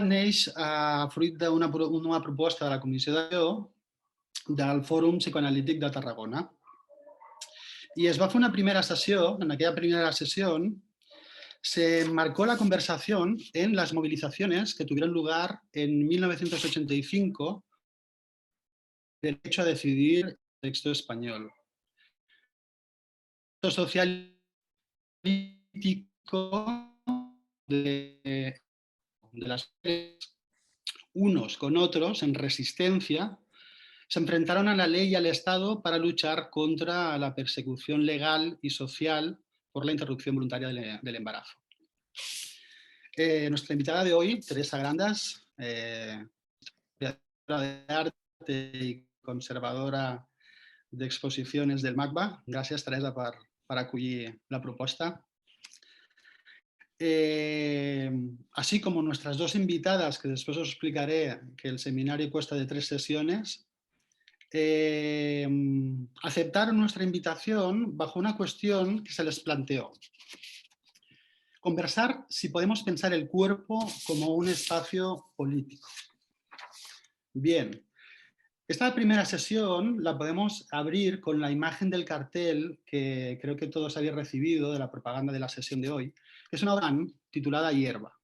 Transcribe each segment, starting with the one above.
neix fruit d'una proposta de la Comissió d'Acció del Fòrum Psicoanalític de Tarragona. Y es va fer una primera sesión. En aquella primera sesión se marcó la conversación en las movilizaciones que tuvieron lugar en 1985 del derecho a decidir el texto español. El social político de las unos con otros en resistencia se enfrentaron a la ley y al Estado para luchar contra la persecución legal y social por la interrupción voluntaria del embarazo. Nuestra invitada de hoy, Teresa Grandas, historiadora de arte y conservadora de exposiciones del MACBA. Gràcies, Teresa, per acollir la proposta. Así como nuestras dos invitadas, que después os explicaré que el seminario consta de 3 sesiones, aceptaron nuestra invitación bajo una cuestión que se les planteó. Conversar si podemos pensar el cuerpo como un espacio político. Bien, esta primera sesión la podemos abrir con la imagen del cartel que creo que todos habéis recibido de la propaganda de la sesión de hoy, que es una obra titulada Hierba,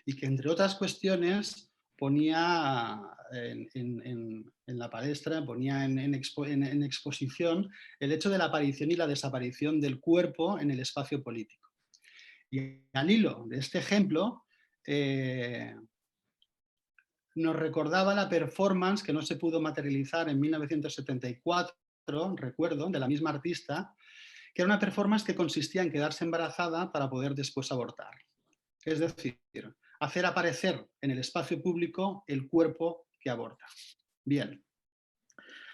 y que entre otras cuestiones ponía en la palestra, ponía en exposición el hecho de la aparición y la desaparición del cuerpo en el espacio político. Y al hilo de este ejemplo, nos recordaba la performance que no se pudo materializar en 1974, recuerdo, de la misma artista, que era una performance que consistía en quedarse embarazada para poder después abortar. Es decir, hacer aparecer en el espacio público el cuerpo que aborta. Bien,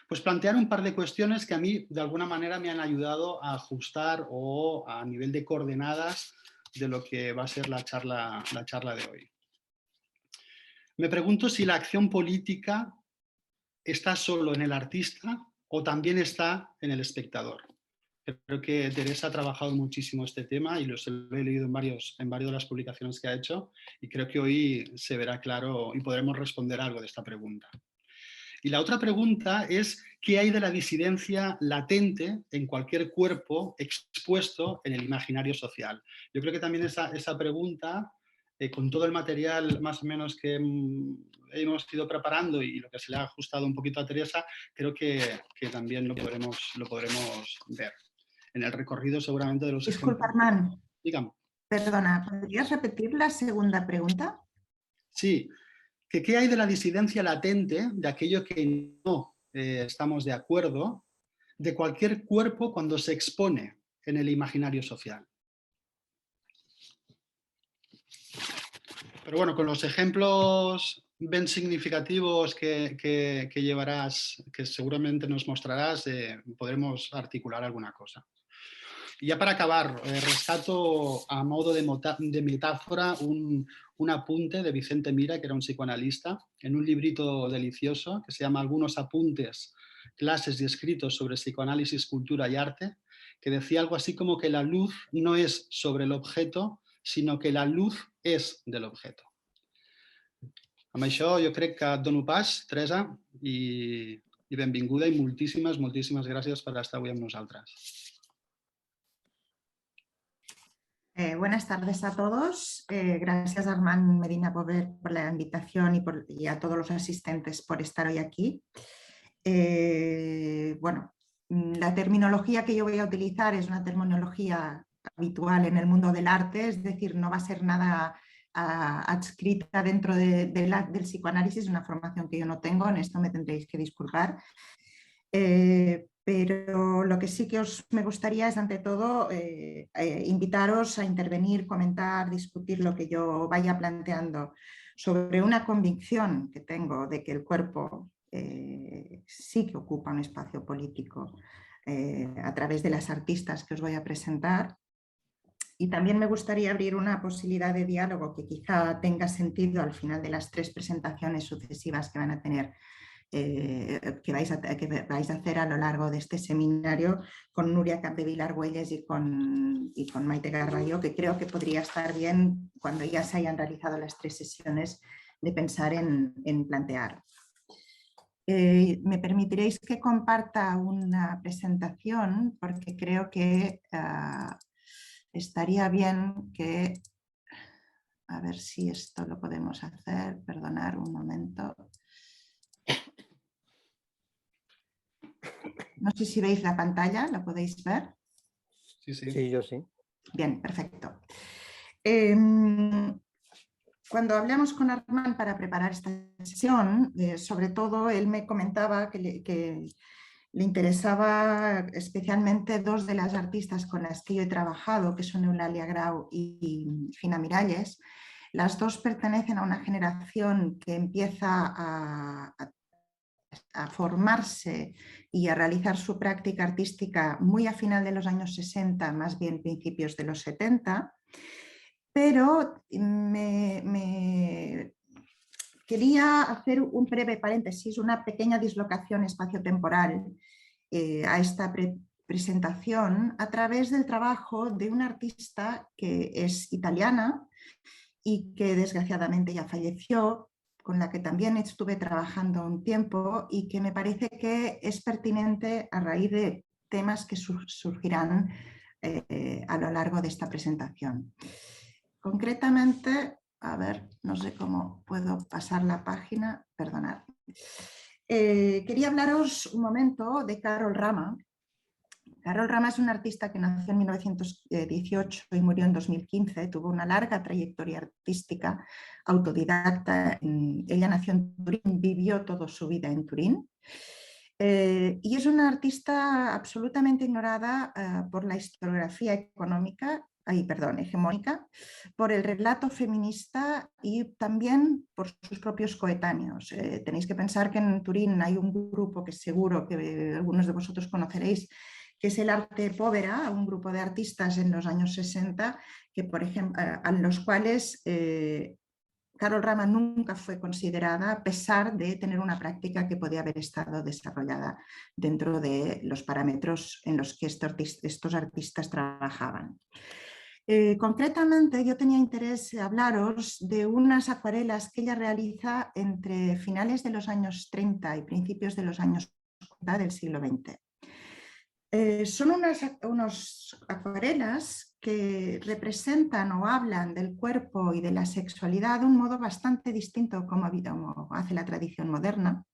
pues plantear un par de cuestiones que a mí de alguna manera me han ayudado a ajustar o a nivel de coordenadas de lo que va a ser la charla de hoy. Me pregunto si la acción política está solo en el artista o también está en el espectador. Creo que Teresa ha trabajado muchísimo este tema y lo he leído en varias de las publicaciones que ha hecho, y creo que hoy se verá claro y podremos responder algo de esta pregunta. Y la otra pregunta es, ¿qué hay de la disidencia latente en cualquier cuerpo expuesto en el imaginario social? Yo creo que también esa pregunta, con todo el material más o menos que hemos ido preparando y lo que se le ha ajustado un poquito a Teresa, creo que también lo podremos ver en el recorrido seguramente de los Disculpa, ejemplos. Armand. Dígame. Perdona, ¿podrías repetir la segunda pregunta? Sí. ¿Qué hay de la disidencia latente, de aquello que no estamos de acuerdo, de cualquier cuerpo cuando se expone en el imaginario social? Pero bueno, con los ejemplos bien significativos que llevarás, que seguramente nos mostrarás, podremos articular alguna cosa. Y ya para acabar, rescato a modo de metáfora un apunte de Vicente Mira, que era un psicoanalista, en un librito delicioso que se llama Algunos apuntes, clases y escritos sobre psicoanálisis, cultura y arte, que decía algo así como que la luz no es sobre el objeto, sino que la luz és de l'objeto. Amb això jo crec que et dono pas, Teresa, i benvinguda i moltíssimes gràcies per estar avui amb nosaltres. Buenas tardes a todos. Gracias, Armand Medina, por la invitación y a todos los asistentes por estar hoy aquí. Bueno, la terminología que yo voy a utilizar es una terminología habitual en el mundo del arte, es decir, no va a ser nada adscrita dentro del psicoanálisis, una formación que yo no tengo, en esto me tendréis que disculpar. Pero lo que sí que me gustaría es, ante todo, invitaros a intervenir, comentar, discutir lo que yo vaya planteando sobre una convicción que tengo de que el cuerpo sí que ocupa un espacio político a través de las artistas que os voy a presentar. Y también me gustaría abrir una posibilidad de diálogo que quizá tenga sentido al final de las 3 presentaciones sucesivas que van a tener, que vais a hacer a lo largo de este seminario con Núria Capdevila Argüelles y con Maite Garballo, que creo que podría estar bien cuando ya se hayan realizado las 3 sesiones pensar en plantear. Me permitiréis que comparta una presentación porque creo que estaría bien que, a ver si esto lo podemos hacer, perdonar un momento. No sé si veis la pantalla, ¿la podéis ver? Sí, sí. Sí, yo sí. Bien, perfecto. Cuando hablamos con Armand para preparar esta sesión, sobre todo él me comentaba que le interesaba especialmente dos de las artistas con las que yo he trabajado, que son Eulalia Grau y Fina Miralles. Las dos pertenecen a una generación que empieza a formarse y a realizar su práctica artística muy a final de los años 60, más bien principios de los 70, pero quería hacer un breve paréntesis, una pequeña dislocación espaciotemporal a esta presentación a través del trabajo de una artista que es italiana y que desgraciadamente ya falleció, con la que también estuve trabajando un tiempo y que me parece que es pertinente a raíz de temas que surgirán a lo largo de esta presentación. Concretamente, a ver, no sé cómo puedo pasar la página, perdonad. Quería hablaros un momento de Carol Rama. Carol Rama es una artista que nació en 1918 y murió en 2015. Tuvo una larga trayectoria artística, autodidacta. Ella nació en Turín, vivió toda su vida en Turín. Y es una artista absolutamente ignorada por la historiografía hegemónica, por el relato feminista y también por sus propios coetáneos. Tenéis que pensar que en Turín hay un grupo que seguro que algunos de vosotros conoceréis, que es el Arte Povera, un grupo de artistas en los años 60, que, por ejemplo, a los cuales Carol Rama nunca fue considerada, a pesar de tener una práctica que podía haber estado desarrollada dentro de los parámetros en los que estos artistas trabajaban. Concretamente, yo tenía interés en hablaros de unas acuarelas que ella realiza entre finales de los años 30 y principios de los años 40 del siglo XX. Son unas acuarelas que representan o hablan del cuerpo y de la sexualidad de un modo bastante distinto como hace la tradición moderna.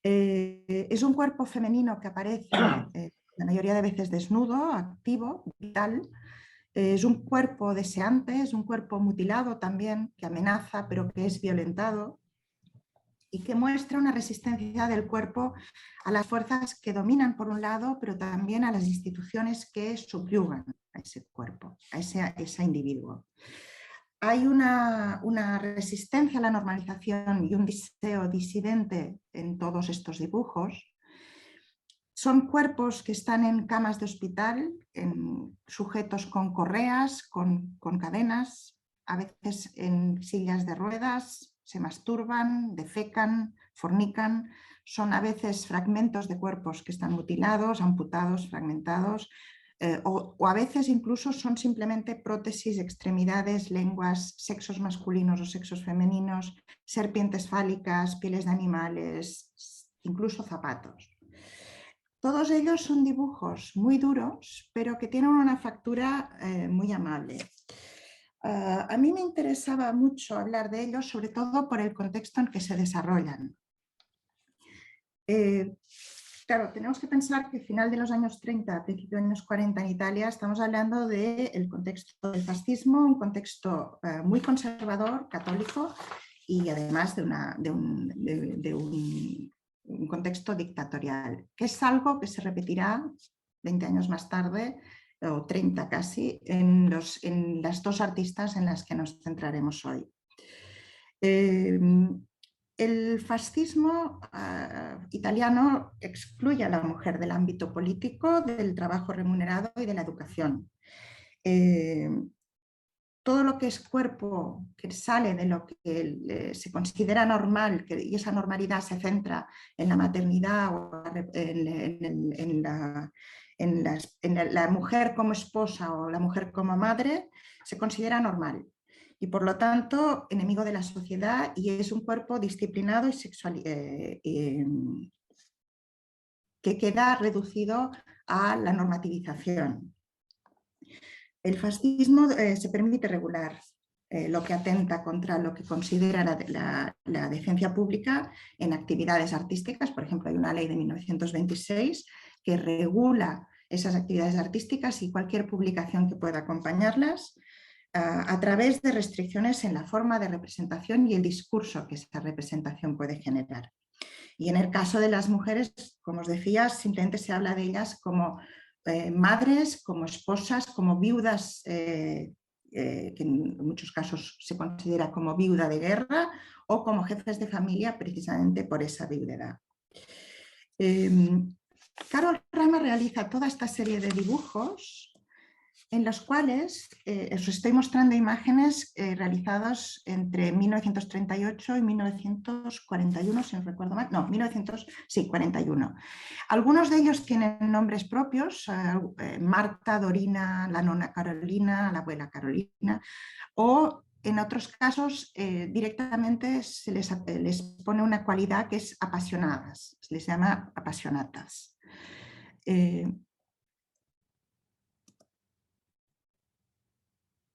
Es un cuerpo femenino que aparece la mayoría de veces desnudo, activo, vital. Es un cuerpo deseante, es un cuerpo mutilado también, que amenaza pero que es violentado y que muestra una resistencia del cuerpo a las fuerzas que dominan por un lado, pero también a las instituciones que subyugan a ese cuerpo, a ese individuo. Hay una resistencia a la normalización y un deseo disidente en todos estos dibujos. Son cuerpos que están en camas de hospital, sujetos con correas, con cadenas, a veces en sillas de ruedas, se masturban, defecan, fornican. Son a veces fragmentos de cuerpos que están mutilados, amputados, fragmentados, o a veces incluso son simplemente prótesis, extremidades, lenguas, sexos masculinos o sexos femeninos, serpientes fálicas, pieles de animales, incluso zapatos. Todos ellos son dibujos muy duros, pero que tienen una factura muy amable. A mí me interesaba mucho hablar de ellos, sobre todo por el contexto en que se desarrollan. Claro, tenemos que pensar que a final de los años 30, principio de los años 40 en Italia, estamos hablando del contexto del fascismo, un contexto muy conservador, católico, y además de un contexto dictatorial, que es algo que se repetirá 20 años más tarde, o 30 casi, en las dos artistas en las que nos centraremos hoy. El fascismo italiano excluye a la mujer del ámbito político, del trabajo remunerado y de la educación. Todo lo que es cuerpo que sale de lo que se considera normal, y esa normalidad se centra en la maternidad o en la mujer como esposa o la mujer como madre, se considera normal. y por lo tanto enemigo de la sociedad, y es un cuerpo disciplinado y sexual, que queda reducido a la normativización. El fascismo se permite regular lo que atenta contra lo que considera la decencia pública en actividades artísticas. Por ejemplo, hay una ley de 1926 que regula esas actividades artísticas y cualquier publicación que pueda acompañarlas a través de restricciones en la forma de representación y el discurso que esa representación puede generar. Y en el caso de las mujeres, como os decía, simplemente se habla de ellas como madres, como esposas, como viudas, que en muchos casos se considera como viuda de guerra, o como jefes de familia precisamente por esa viudedad. Carol Rama realiza toda esta serie de dibujos en los cuales os estoy mostrando imágenes realizadas entre 1938 y 1941, si no recuerdo mal, no, 1941. Algunos de ellos tienen nombres propios, Marta, Dorina, la nona Carolina, la abuela Carolina, o en otros casos directamente se les pone una cualidad que es apasionadas, se les llama apasionatas.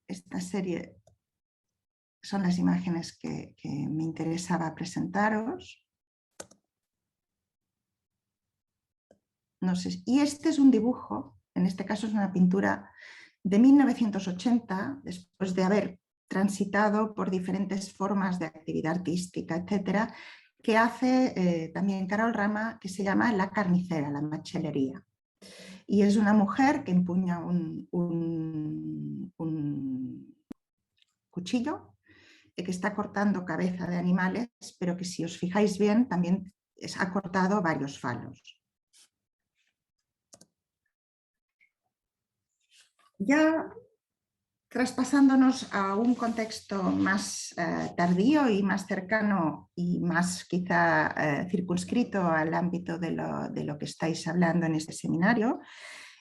Esta serie son las imágenes que me interesaba presentaros. No sé, y este es un dibujo, en este caso es una pintura de 1980, después de haber transitado por diferentes formas de actividad artística, etcétera, que hace también Carol Rama, que se llama La carnicera, la machelería. Y es una mujer que empuña un cuchillo que está cortando cabeza de animales, pero que si os fijáis bien también ha cortado varios falos. Ya traspasándonos a un contexto más tardío y más cercano y más quizá circunscrito al ámbito de lo que estáis hablando en este seminario,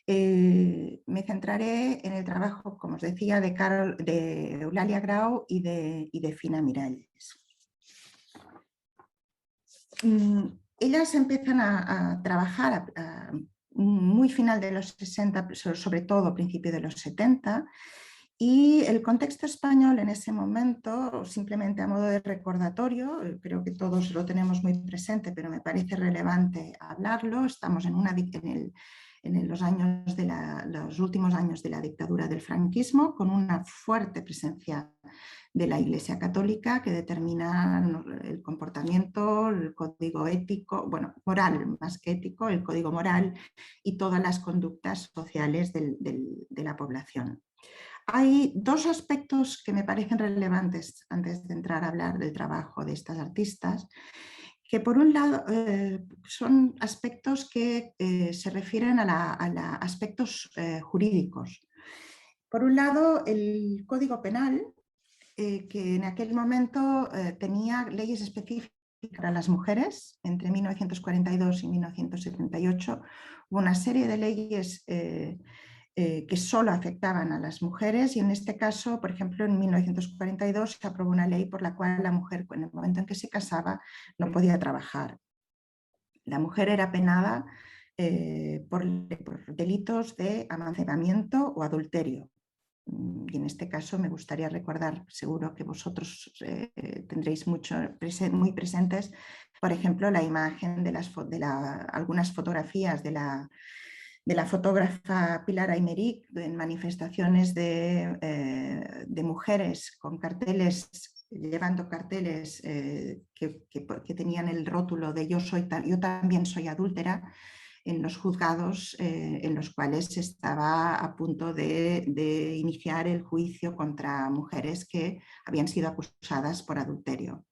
me centraré en el trabajo, como os decía, de Eulalia Grau y de Fina Miralles. Ellas empiezan a trabajar muy final de los 60, sobre todo a principios de los 70, y el contexto español en ese momento, simplemente a modo de recordatorio, creo que todos lo tenemos muy presente, pero me parece relevante hablarlo. Estamos en los últimos años de la dictadura del franquismo, con una fuerte presencia de la Iglesia Católica que determina el comportamiento, el código ético, bueno, moral más que ético, el código moral y todas las conductas sociales de la población. Hay dos aspectos que me parecen relevantes antes de entrar a hablar del trabajo de estas artistas, que por un lado son aspectos que se refieren a aspectos jurídicos. Por un lado, el Código Penal, que en aquel momento tenía leyes específicas para las mujeres. Entre 1942 y 1978 hubo una serie de leyes que solo afectaban a las mujeres, y en este caso, por ejemplo, en 1942 se aprobó una ley por la cual la mujer, en el momento en que se casaba, no podía trabajar. La mujer era penada por delitos de amancebamiento o adulterio. Y en este caso me gustaría recordar, seguro que vosotros tendréis muy presentes, por ejemplo, la imagen de algunas fotografías de la fotógrafa Pilar Aymerich en manifestaciones de mujeres con carteles, llevando carteles que tenían el rótulo de yo también soy adúltera, en los juzgados en los cuales se estaba a punto de iniciar el juicio contra mujeres que habían sido acusadas por adulterio.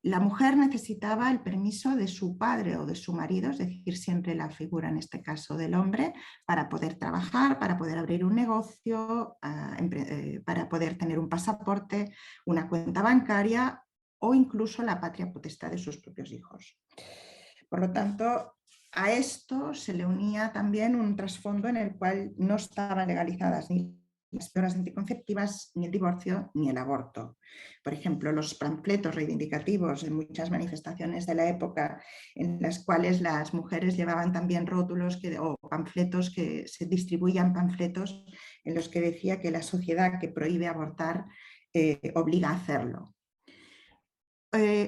La mujer necesitaba el permiso de su padre o de su marido, es decir, siempre la figura en este caso del hombre, para poder trabajar, para poder abrir un negocio, para poder tener un pasaporte, una cuenta bancaria o incluso la patria potestad de sus propios hijos. Por lo tanto, a esto se le unía también un trasfondo en el cual no estaban legalizadas ni las píldoras anticonceptivas, ni el divorcio, ni el aborto. Por ejemplo, los panfletos reivindicativos en muchas manifestaciones de la época en las cuales las mujeres llevaban también rótulos o panfletos, que se distribuían panfletos en los que decía que la sociedad que prohíbe abortar obliga a hacerlo.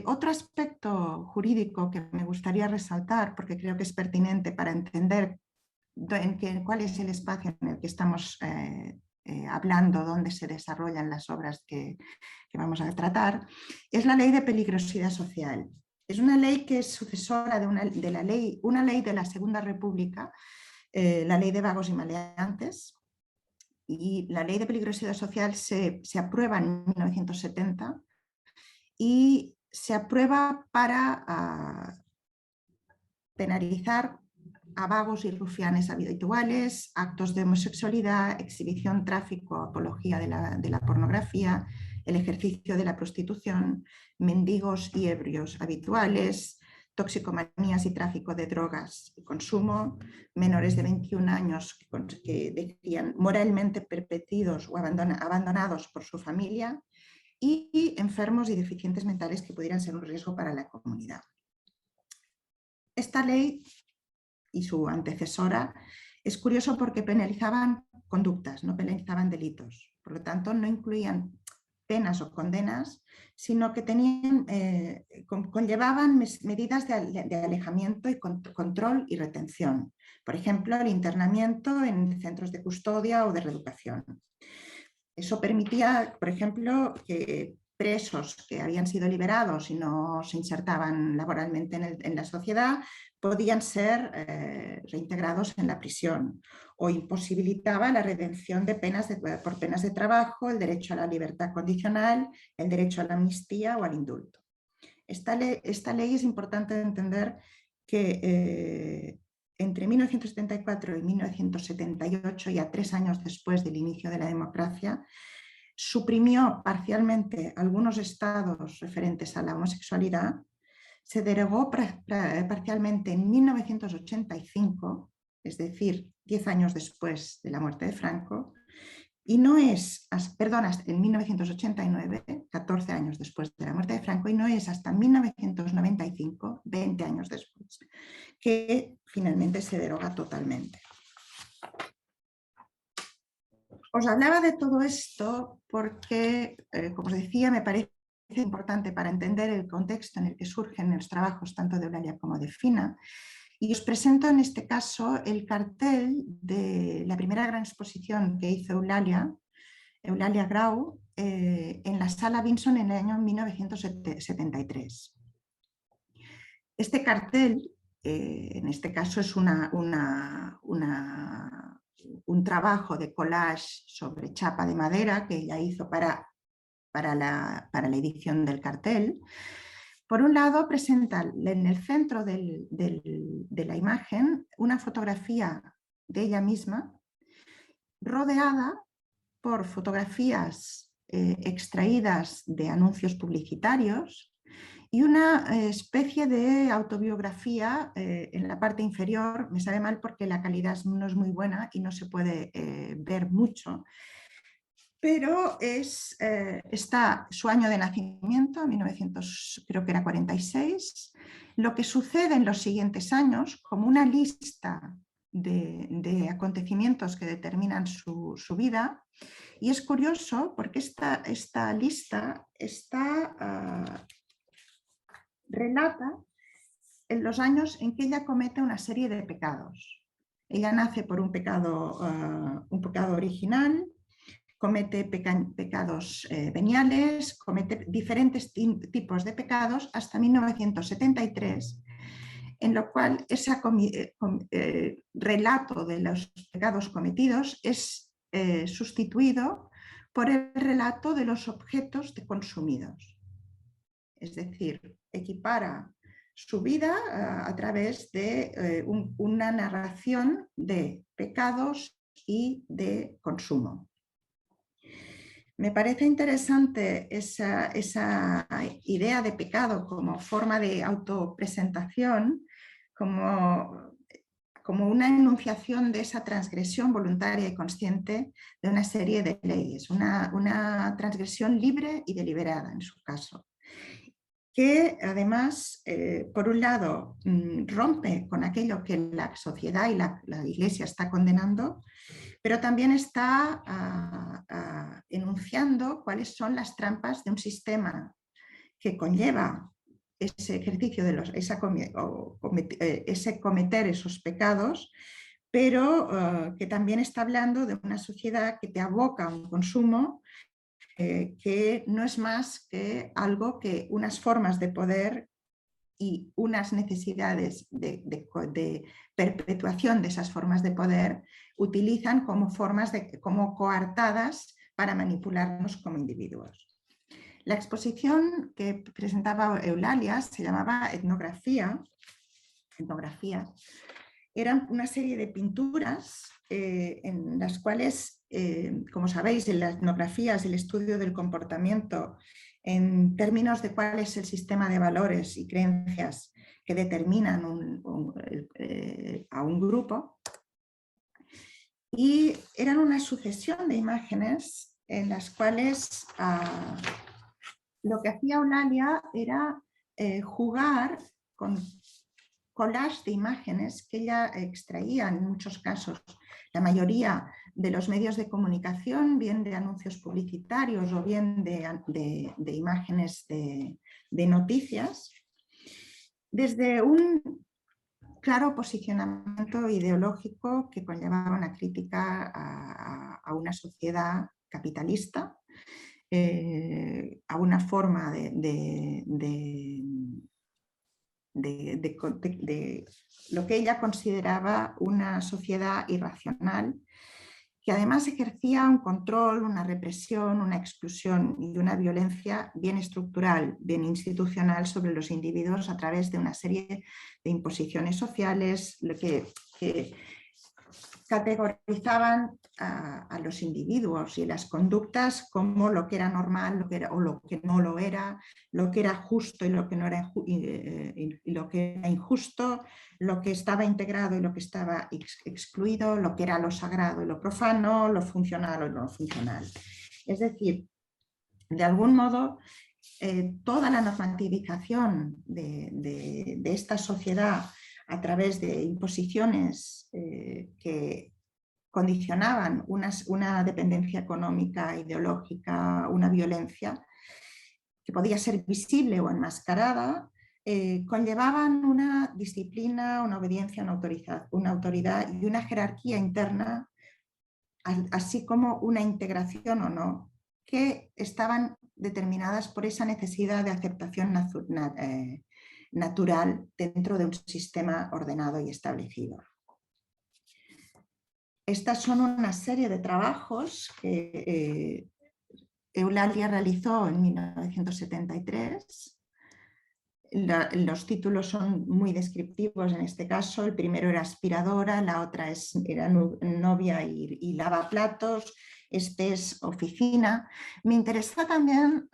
Otro aspecto jurídico que me gustaría resaltar, porque creo que es pertinente para entender cuál es el espacio en el que estamos hablando, dónde se desarrollan las obras que vamos a tratar, es la Ley de Peligrosidad Social. Es una ley que es sucesora de una ley de la Segunda República, la Ley de Vagos y Maleantes, y la Ley de Peligrosidad Social se aprueba en 1970 y se aprueba para penalizar a vagos y rufianes habituales, actos de homosexualidad, exhibición, tráfico, apología de la pornografía, el ejercicio de la prostitución, mendigos y ebrios habituales, toxicomanías y tráfico de drogas y consumo, menores de 21 años que decían moralmente pervertidos o abandonados por su familia, y enfermos y deficientes mentales que pudieran ser un riesgo para la comunidad. Esta ley y su antecesora es curioso porque penalizaban conductas, no penalizaban delitos. Por lo tanto, no incluían penas o condenas, sino que conllevaban medidas de alejamiento y control y retención. Por ejemplo, el internamiento en centros de custodia o de reeducación. Eso permitía, por ejemplo, que presos que habían sido liberados y no se insertaban laboralmente en la sociedad podían ser reintegrados en la prisión, o imposibilitaba la redención de penas por penas de trabajo, el derecho a la libertad condicional, el derecho a la amnistía o al indulto. Esta ley es importante entender que entre 1974 y 1978, ya 3 años después del inicio de la democracia, suprimió parcialmente algunos estados referentes a la homosexualidad, se derogó parcialmente en 1985, es decir, 10 años después de la muerte de Franco, y no es, en 1989, 14 años después de la muerte de Franco, y no es hasta 1995, 20 años después, que finalmente se deroga totalmente. Os hablaba de todo esto porque, como os decía, me parece importante para entender el contexto en el que surgen los trabajos tanto de Eulalia como de Fina, y os presento en este caso el cartel de la primera gran exposición que hizo Eulalia Grau, en la Sala Vinson en el año 1973. Este cartel, en este caso, es un trabajo de collage sobre chapa de madera que ella hizo para la edición del cartel. Por un lado, presenta en el centro de la imagen una fotografía de ella misma, rodeada por fotografías extraídas de anuncios publicitarios y una especie de autobiografía en la parte inferior. Me sabe mal porque la calidad no es muy buena y no se puede ver mucho, pero está su año de nacimiento, 1946, lo que sucede en los siguientes años, como una lista de acontecimientos que determinan su vida. Y es curioso porque esta lista relata en los años en que ella comete una serie de pecados. Ella nace por un pecado original, comete pecados veniales, comete diferentes tipos de pecados hasta 1973, en lo cual ese relato de los pecados cometidos es sustituido por el relato de los objetos consumidos. Es decir, equipara su vida a través de una narración de pecados y de consumo. Me parece interesante esa idea de pecado como forma de autopresentación, como como una enunciación de esa transgresión voluntaria y consciente de una serie de leyes, una transgresión libre y deliberada en su caso, que además, por un lado, rompe con aquello que la sociedad y la Iglesia está condenando, pero también está enunciando cuáles son las trampas de un sistema que conlleva ese ejercicio de ese cometer esos pecados, pero que también está hablando de una sociedad que te aboca a un consumo que no es más que algo que unas formas de poder y unas necesidades de perpetuación de esas formas de poder utilizan como como coartadas para manipularnos como individuos. La exposición que presentaba Eulalia se llamaba Etnografía. Eran una serie de pinturas en las cuales, como sabéis, en la etnografía es el estudio del comportamiento en términos de cuál es el sistema de valores y creencias que determinan a un grupo. Y eran una sucesión de imágenes en las cuales lo que hacía Eulalia era jugar con collage de imágenes que ella extraía en muchos casos, la mayoría de los medios de comunicación, bien de anuncios publicitarios o bien de imágenes de noticias, desde un claro posicionamiento ideológico que conllevaba una crítica a una sociedad capitalista, a una forma de lo que ella consideraba una sociedad irracional, que además ejercía un control, una represión, una exclusión y una violencia bien estructural, bien institucional sobre los individuos a través de una serie de imposiciones sociales que categorizaban a los individuos y las conductas como lo que era normal o lo que no lo era justo y lo que no era, y lo que era injusto, lo que estaba integrado y lo que estaba excluido, lo que era lo sagrado y lo profano, lo funcional o lo no funcional. Es decir, de algún modo, toda la normativización de esta sociedad a través de imposiciones que condicionaban una dependencia económica, ideológica, una violencia que podía ser visible o enmascarada, conllevaban una disciplina, una obediencia, una autoridad y una jerarquía interna, así como una integración o no, que estaban determinadas por esa necesidad de aceptación natural dentro de un sistema ordenado y establecido. Estas son una serie de trabajos que Eulalia realizó en 1973. Los títulos son muy descriptivos en este caso. El primero era Aspiradora, la otra era Novia y Lavaplatos, este es Oficina. Me interesa también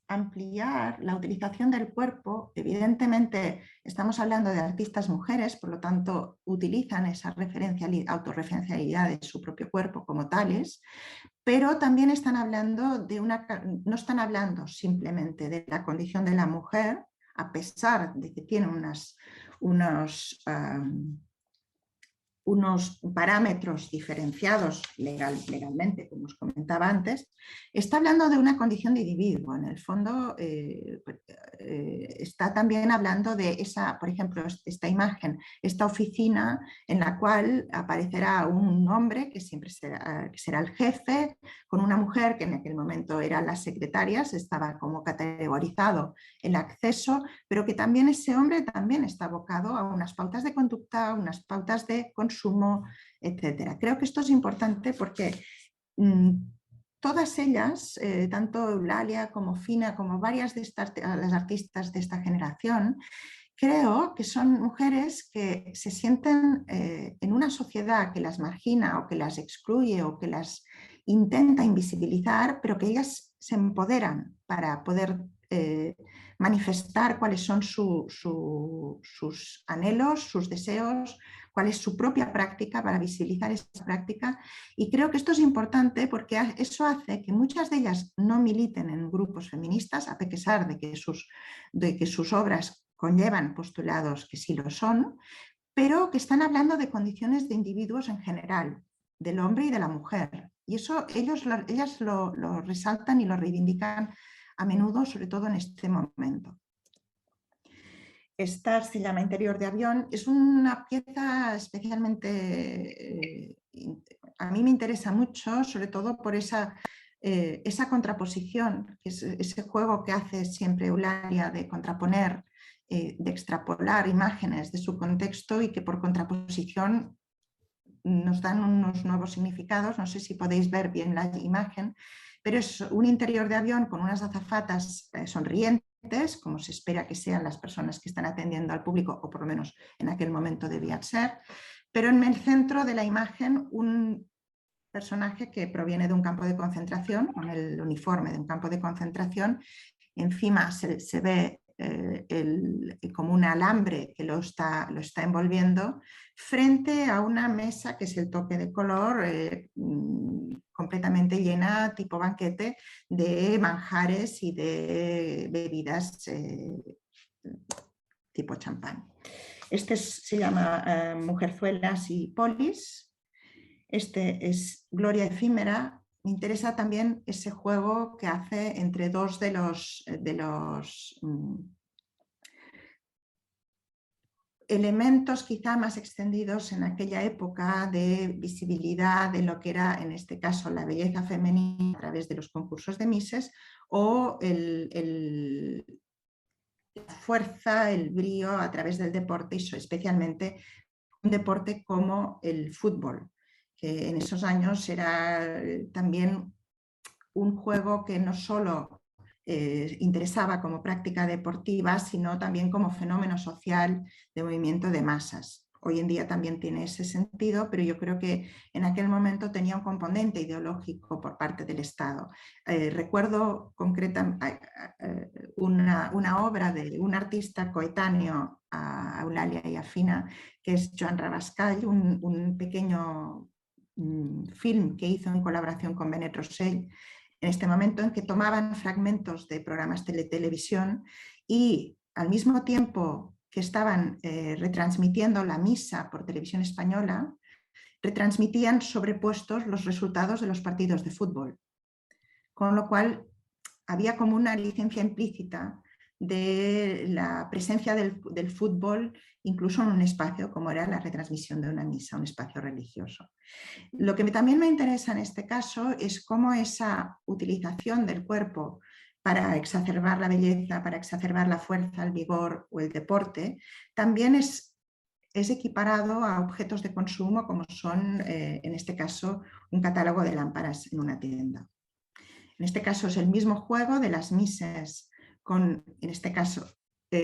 ampliar la utilización del cuerpo. Evidentemente estamos hablando de artistas mujeres, por lo tanto utilizan esa autorreferencialidad de su propio cuerpo como tales, pero también están hablando no están hablando simplemente de la condición de la mujer, a pesar de que tiene unos parámetros diferenciados legalmente, como os comentaba antes, está hablando de una condición de individuo. En el fondo está también hablando de esa, por ejemplo, esta imagen, esta oficina en la cual aparecerá un hombre que siempre será el jefe, con una mujer que en aquel momento era la secretaria, se estaba como categorizado el acceso, pero que también ese hombre también está abocado a unas pautas de conducta, unas pautas de consumo, etc. Creo que esto es importante porque todas ellas, tanto Eulalia como Fina, como varias de las artistas de esta generación, creo que son mujeres que se sienten en una sociedad que las margina o que las excluye o que las intenta invisibilizar, pero que ellas se empoderan para poder manifestar cuáles son sus anhelos, sus deseos, cuál es su propia práctica, para visibilizar esa práctica, y creo que esto es importante porque eso hace que muchas de ellas no militen en grupos feministas, a pesar de que sus obras conllevan postulados que sí lo son, pero que están hablando de condiciones de individuos en general, del hombre y de la mujer. Y eso ellas lo resaltan y lo reivindican a menudo, sobre todo en este momento. Esta se llama Interior de avión. Es una pieza especialmente, a mí me interesa mucho, sobre todo por esa contraposición, que es ese juego que hace siempre Eulalia de contraponer, de extrapolar imágenes de su contexto y que por contraposición nos dan unos nuevos significados. No sé si podéis ver bien la imagen, pero es un interior de avión con unas azafatas sonrientes, como se espera que sean las personas que están atendiendo al público, o por lo menos en aquel momento debían ser, pero en el centro de la imagen un personaje que proviene de un campo de concentración, con el uniforme de un campo de concentración. Encima se ve como un alambre que lo está envolviendo, frente a una mesa que es el toque de color, completamente llena, tipo banquete, de manjares y de bebidas tipo champán. Este se llama Mujerzuelas y Polis. Este es Gloria efímera. Me interesa también ese juego que hace entre dos de los elementos quizá más extendidos en aquella época de visibilidad de lo que era, en este caso, la belleza femenina a través de los concursos de Misses, o la fuerza, el brío a través del deporte, y especialmente un deporte como el fútbol, que en esos años era también un juego que no solo interesaba como práctica deportiva, sino también como fenómeno social de movimiento de masas. Hoy en día también tiene ese sentido, pero yo creo que en aquel momento tenía un componente ideológico por parte del Estado. Recuerdo concretamente una obra de un artista coetáneo a Eulalia y a Fina, que es Joan Rabascall, un pequeño film que hizo en colaboración con Benet Rossell, en este momento, en que tomaban fragmentos de programas de televisión y al mismo tiempo que estaban retransmitiendo la misa por televisión española, retransmitían sobrepuestos los resultados de los partidos de fútbol. Con lo cual había como una licencia implícita de la presencia del fútbol incluso en un espacio como era la retransmisión de una misa, un espacio religioso. Lo que también me interesa en este caso es cómo esa utilización del cuerpo para exacerbar la belleza, para exacerbar la fuerza, el vigor o el deporte, también es equiparado a objetos de consumo como son, en este caso, un catálogo de lámparas en una tienda. En este caso es el mismo juego de las Misses, en este caso,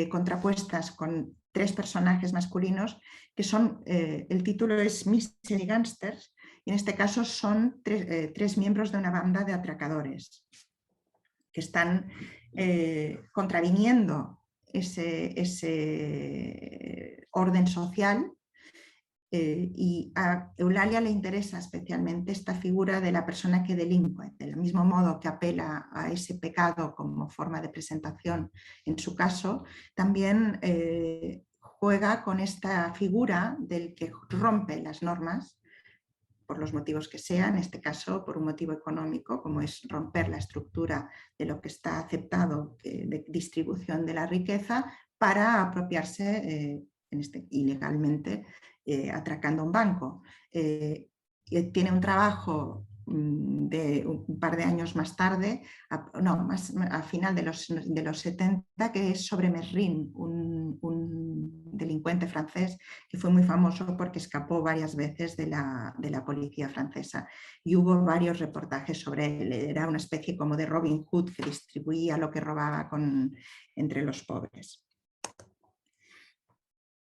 contrapuestas con tres personajes masculinos, que son, el título es Mystery Gangsters, y en este caso son tres miembros de una banda de atracadores que están contraviniendo ese orden social. Y a Eulalia le interesa especialmente esta figura de la persona que delinque, del mismo modo que apela a ese pecado como forma de presentación en su caso, también juega con esta figura del que rompe las normas por los motivos que sean, en este caso por un motivo económico, como es romper la estructura de lo que está aceptado de distribución de la riqueza para apropiarse ilegalmente, atracando un banco. Tiene un trabajo de un par de años más tarde, a final de los 70, que es sobre Merlin, un delincuente francés que fue muy famoso porque escapó varias veces de la policía francesa, y hubo varios reportajes sobre él. Era una especie como de Robin Hood que distribuía lo que robaba entre los pobres.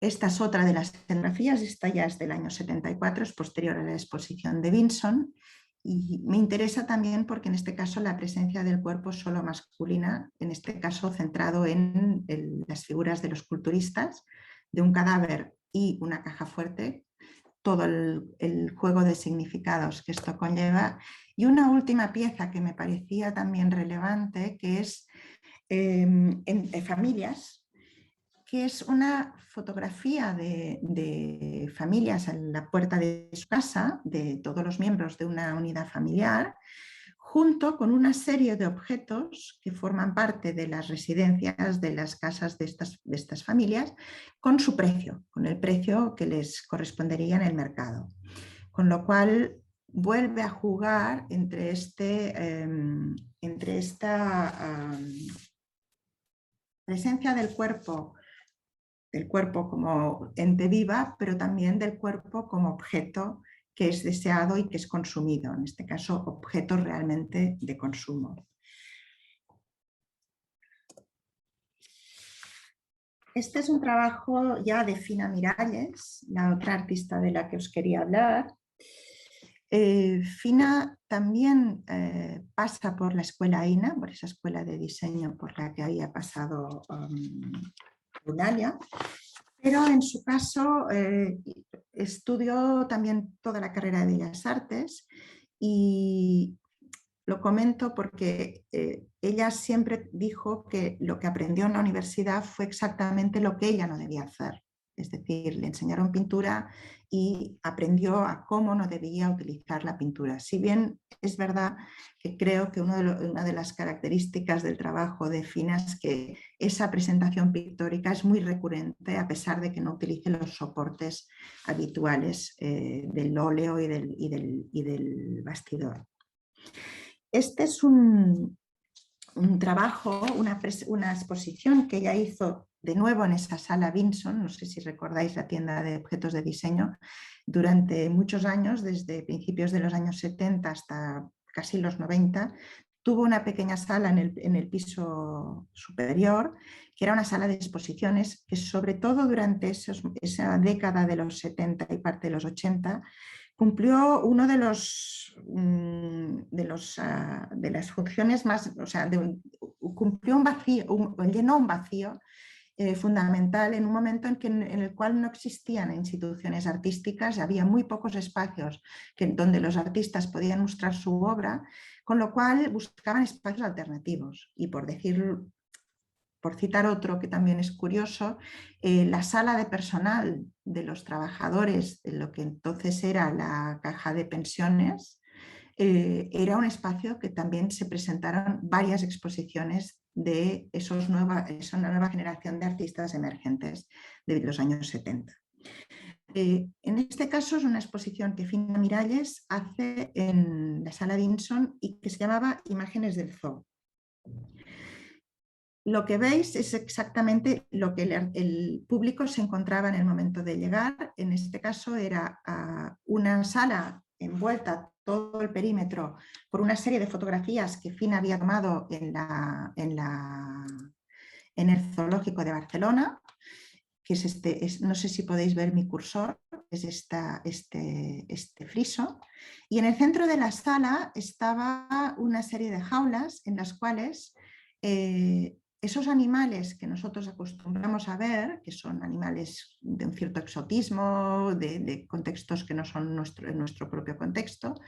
Esta es otra de las escenografías, esta ya es del año 74, es posterior a la exposición de Vinson, y me interesa también porque en este caso la presencia del cuerpo es solo masculina, en este caso centrado en las figuras de los culturistas, de un cadáver y una caja fuerte, todo el juego de significados que esto conlleva. Y una última pieza que me parecía también relevante, que es en familias, que es una fotografía de familias en la puerta de su casa, de todos los miembros de una unidad familiar, junto con una serie de objetos que forman parte de las residencias, de las casas de estas familias, con su precio, con el precio que les correspondería en el mercado. Con lo cual vuelve a jugar entre esta presencia del cuerpo como ente viva, pero también del cuerpo como objeto que es deseado y que es consumido, en este caso objetos realmente de consumo. Este es un trabajo ya de Fina Miralles, la otra artista de la que os quería hablar. Fina también pasa por la escuela INA, por esa escuela de diseño por la que había pasado Eulalia, pero en su caso estudió también toda la carrera de Bellas Artes y lo comento porque ella siempre dijo que lo que aprendió en la universidad fue exactamente lo que ella no debía hacer. Es decir, le enseñaron pintura y aprendió a cómo no debía utilizar la pintura. Si bien es verdad que creo que una de las características del trabajo de Fina es que esa presentación pictórica es muy recurrente a pesar de que no utilice los soportes habituales del óleo y del bastidor. Este es un trabajo, una exposición que ella hizo de nuevo en esa sala Vinson, no sé si recordáis la tienda de objetos de diseño, durante muchos años, desde principios de los años 70 hasta casi los 90, tuvo una pequeña sala en el piso superior, que era una sala de exposiciones que sobre todo durante esa década de los 70 y parte de los 80, cumplió uno de las funciones más, o sea, cumplió un vacío, llenó un vacío fundamental en un momento en el cual no existían instituciones artísticas, había muy pocos espacios donde los artistas podían mostrar su obra, con lo cual buscaban espacios alternativos. Y por citar otro que también es curioso, la sala de personal de los trabajadores de lo que entonces era la caja de pensiones, era un espacio que también se presentaron varias exposiciones de esa nueva generación de artistas emergentes de los años 70. En este caso es una exposición que Fina Miralles hace en la sala Vinson y que se llamaba Imágenes del Zoo. Lo que veis es exactamente lo que el público se encontraba en el momento de llegar. En este caso era una sala envuelta todo el perímetro por una serie de fotografías que Fina había tomado en el Zoológico de Barcelona, que es no sé si podéis ver mi cursor, es este friso. Y en el centro de la sala estaba una serie de jaulas en las cuales esos animales que nosotros acostumbramos a ver, que son animales de un cierto exotismo, de contextos que no son nuestro propio contexto,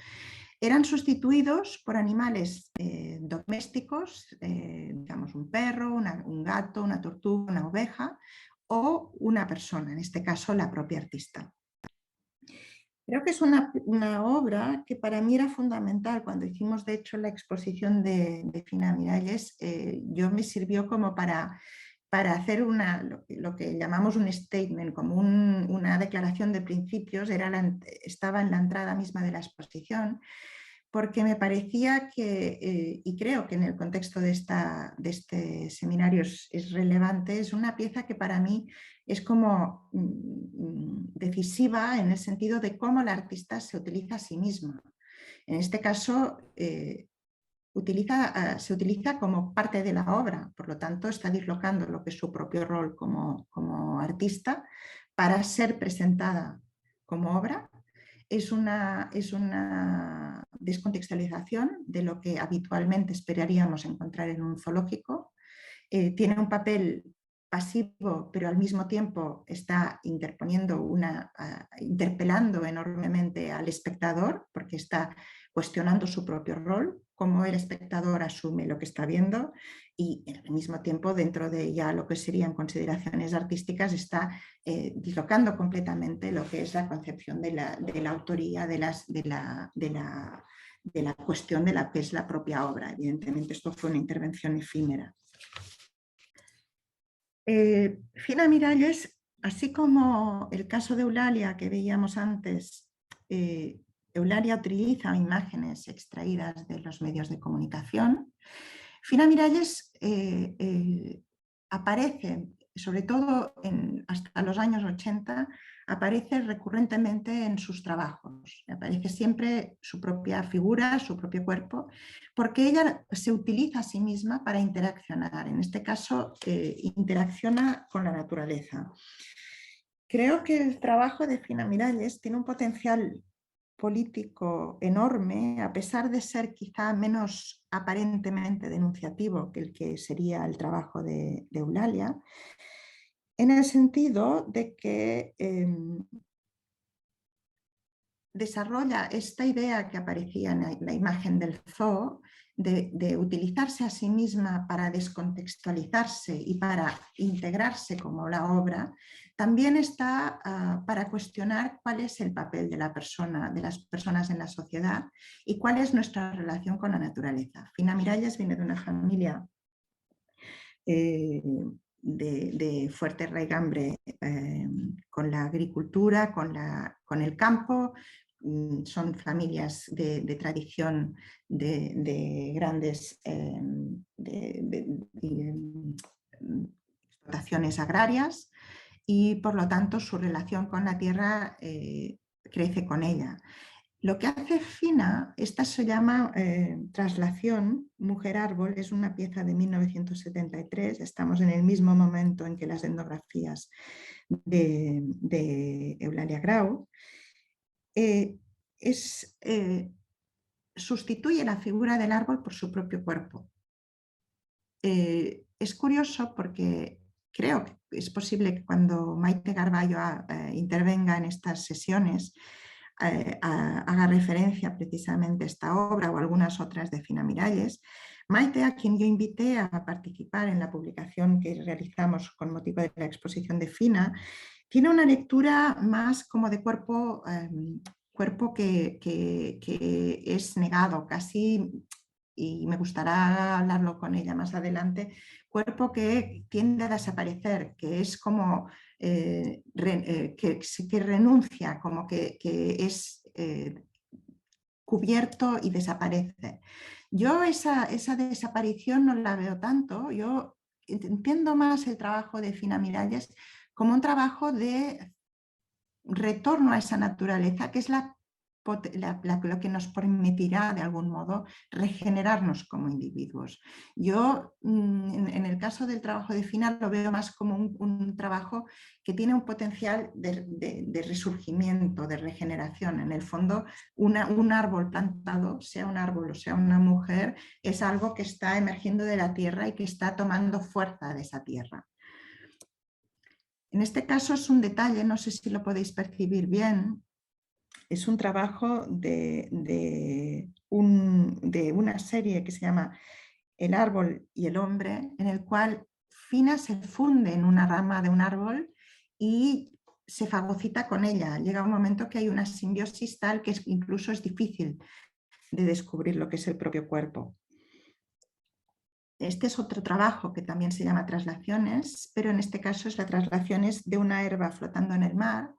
eran sustituidos por animales domésticos, digamos un perro, un gato, una tortuga, una oveja o una persona, en este caso la propia artista. Creo que es una obra que para mí era fundamental. Cuando hicimos, de hecho, la exposición de Fina Miralles, yo me sirvió como para hacer lo que llamamos un statement, como una declaración de principios, estaba en la entrada misma de la exposición, porque me parecía que, y creo que en el contexto de este seminario es relevante, es una pieza que para mí es como decisiva en el sentido de cómo la artista se utiliza a sí misma. En este caso, se utiliza como parte de la obra, por lo tanto está dislocando lo que es su propio rol como artista para ser presentada como obra. Es una descontextualización de lo que habitualmente esperaríamos encontrar en un zoológico. Tiene un papel pasivo, pero al mismo tiempo está interpelando enormemente al espectador, porque está cuestionando su propio rol, cómo el espectador asume lo que está viendo, y al mismo tiempo, dentro de ya lo que serían consideraciones artísticas, está dislocando completamente lo que es la concepción de la autoría, de la cuestión de la que es la propia obra. Evidentemente, esto fue una intervención efímera. Fina Miralles, así como el caso de Eulalia que veíamos antes, Eulalia utiliza imágenes extraídas de los medios de comunicación. Fina Miralles aparece, sobre todo hasta los años 80, aparece recurrentemente en sus trabajos. Aparece siempre su propia figura, su propio cuerpo, porque ella se utiliza a sí misma para interaccionar. En este caso, interacciona con la naturaleza. Creo que el trabajo de Fina Miralles tiene un potencial político enorme, a pesar de ser quizá menos aparentemente denunciativo que el que sería el trabajo de Eulalia, en el sentido de que desarrolla esta idea que aparecía en la imagen del zoo, de utilizarse a sí misma para descontextualizarse y para integrarse como la obra, también está para cuestionar cuál es el papel de la persona, de las personas en la sociedad y cuál es nuestra relación con la naturaleza. Fina Miralles viene de una familia de fuerte raigambre con la agricultura, con el campo. Son familias de tradición de grandes explotaciones agrarias y por lo tanto su relación con la tierra crece con ella. Lo que hace Fina, esta se llama Traslación, Mujer Árbol, es una pieza de 1973, estamos en el mismo momento en que las etnografías de Eulalia Grau. Sustituye la figura del árbol por su propio cuerpo. Es curioso porque creo que es posible que cuando Maite Garballo intervenga en estas sesiones haga referencia precisamente a esta obra o algunas otras de Fina Miralles. Maite, a quien yo invité a participar en la publicación que realizamos con motivo de la exposición de Fina, tiene una lectura más como de cuerpo que es negado, casi, y me gustará hablarlo con ella más adelante, cuerpo que tiende a desaparecer, que es como que renuncia, como que es cubierto y desaparece. Yo esa desaparición no la veo tanto, yo entiendo más el trabajo de Fina Miralles como un trabajo de retorno a esa naturaleza, que es lo que nos permitirá de algún modo regenerarnos como individuos. Yo en el caso del trabajo de Fina lo veo más como un trabajo que tiene un potencial de resurgimiento, de regeneración. En el fondo, un árbol plantado, sea un árbol o sea una mujer, es algo que está emergiendo de la tierra y que está tomando fuerza de esa tierra. En este caso es un detalle, no sé si lo podéis percibir bien, es un trabajo de una serie que se llama El árbol y el hombre, en el cual Fina se funde en una rama de un árbol y se fagocita con ella. Llega un momento que hay una simbiosis tal que incluso es difícil de descubrir lo que es el propio cuerpo. Este es otro trabajo que también se llama Traslaciones, pero en este caso es la traslaciones de una herba flotando en el mar.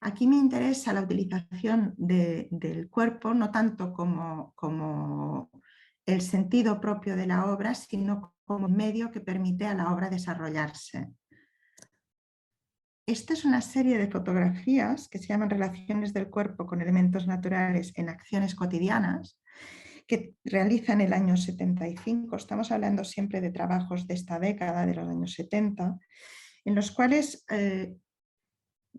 Aquí me interesa la utilización del cuerpo, no tanto como el sentido propio de la obra, sino como un medio que permite a la obra desarrollarse. Esta es una serie de fotografías que se llaman Relaciones del cuerpo con elementos naturales en acciones cotidianas, que realiza en el año 75, estamos hablando siempre de trabajos de esta década, de los años 70, en los cuales,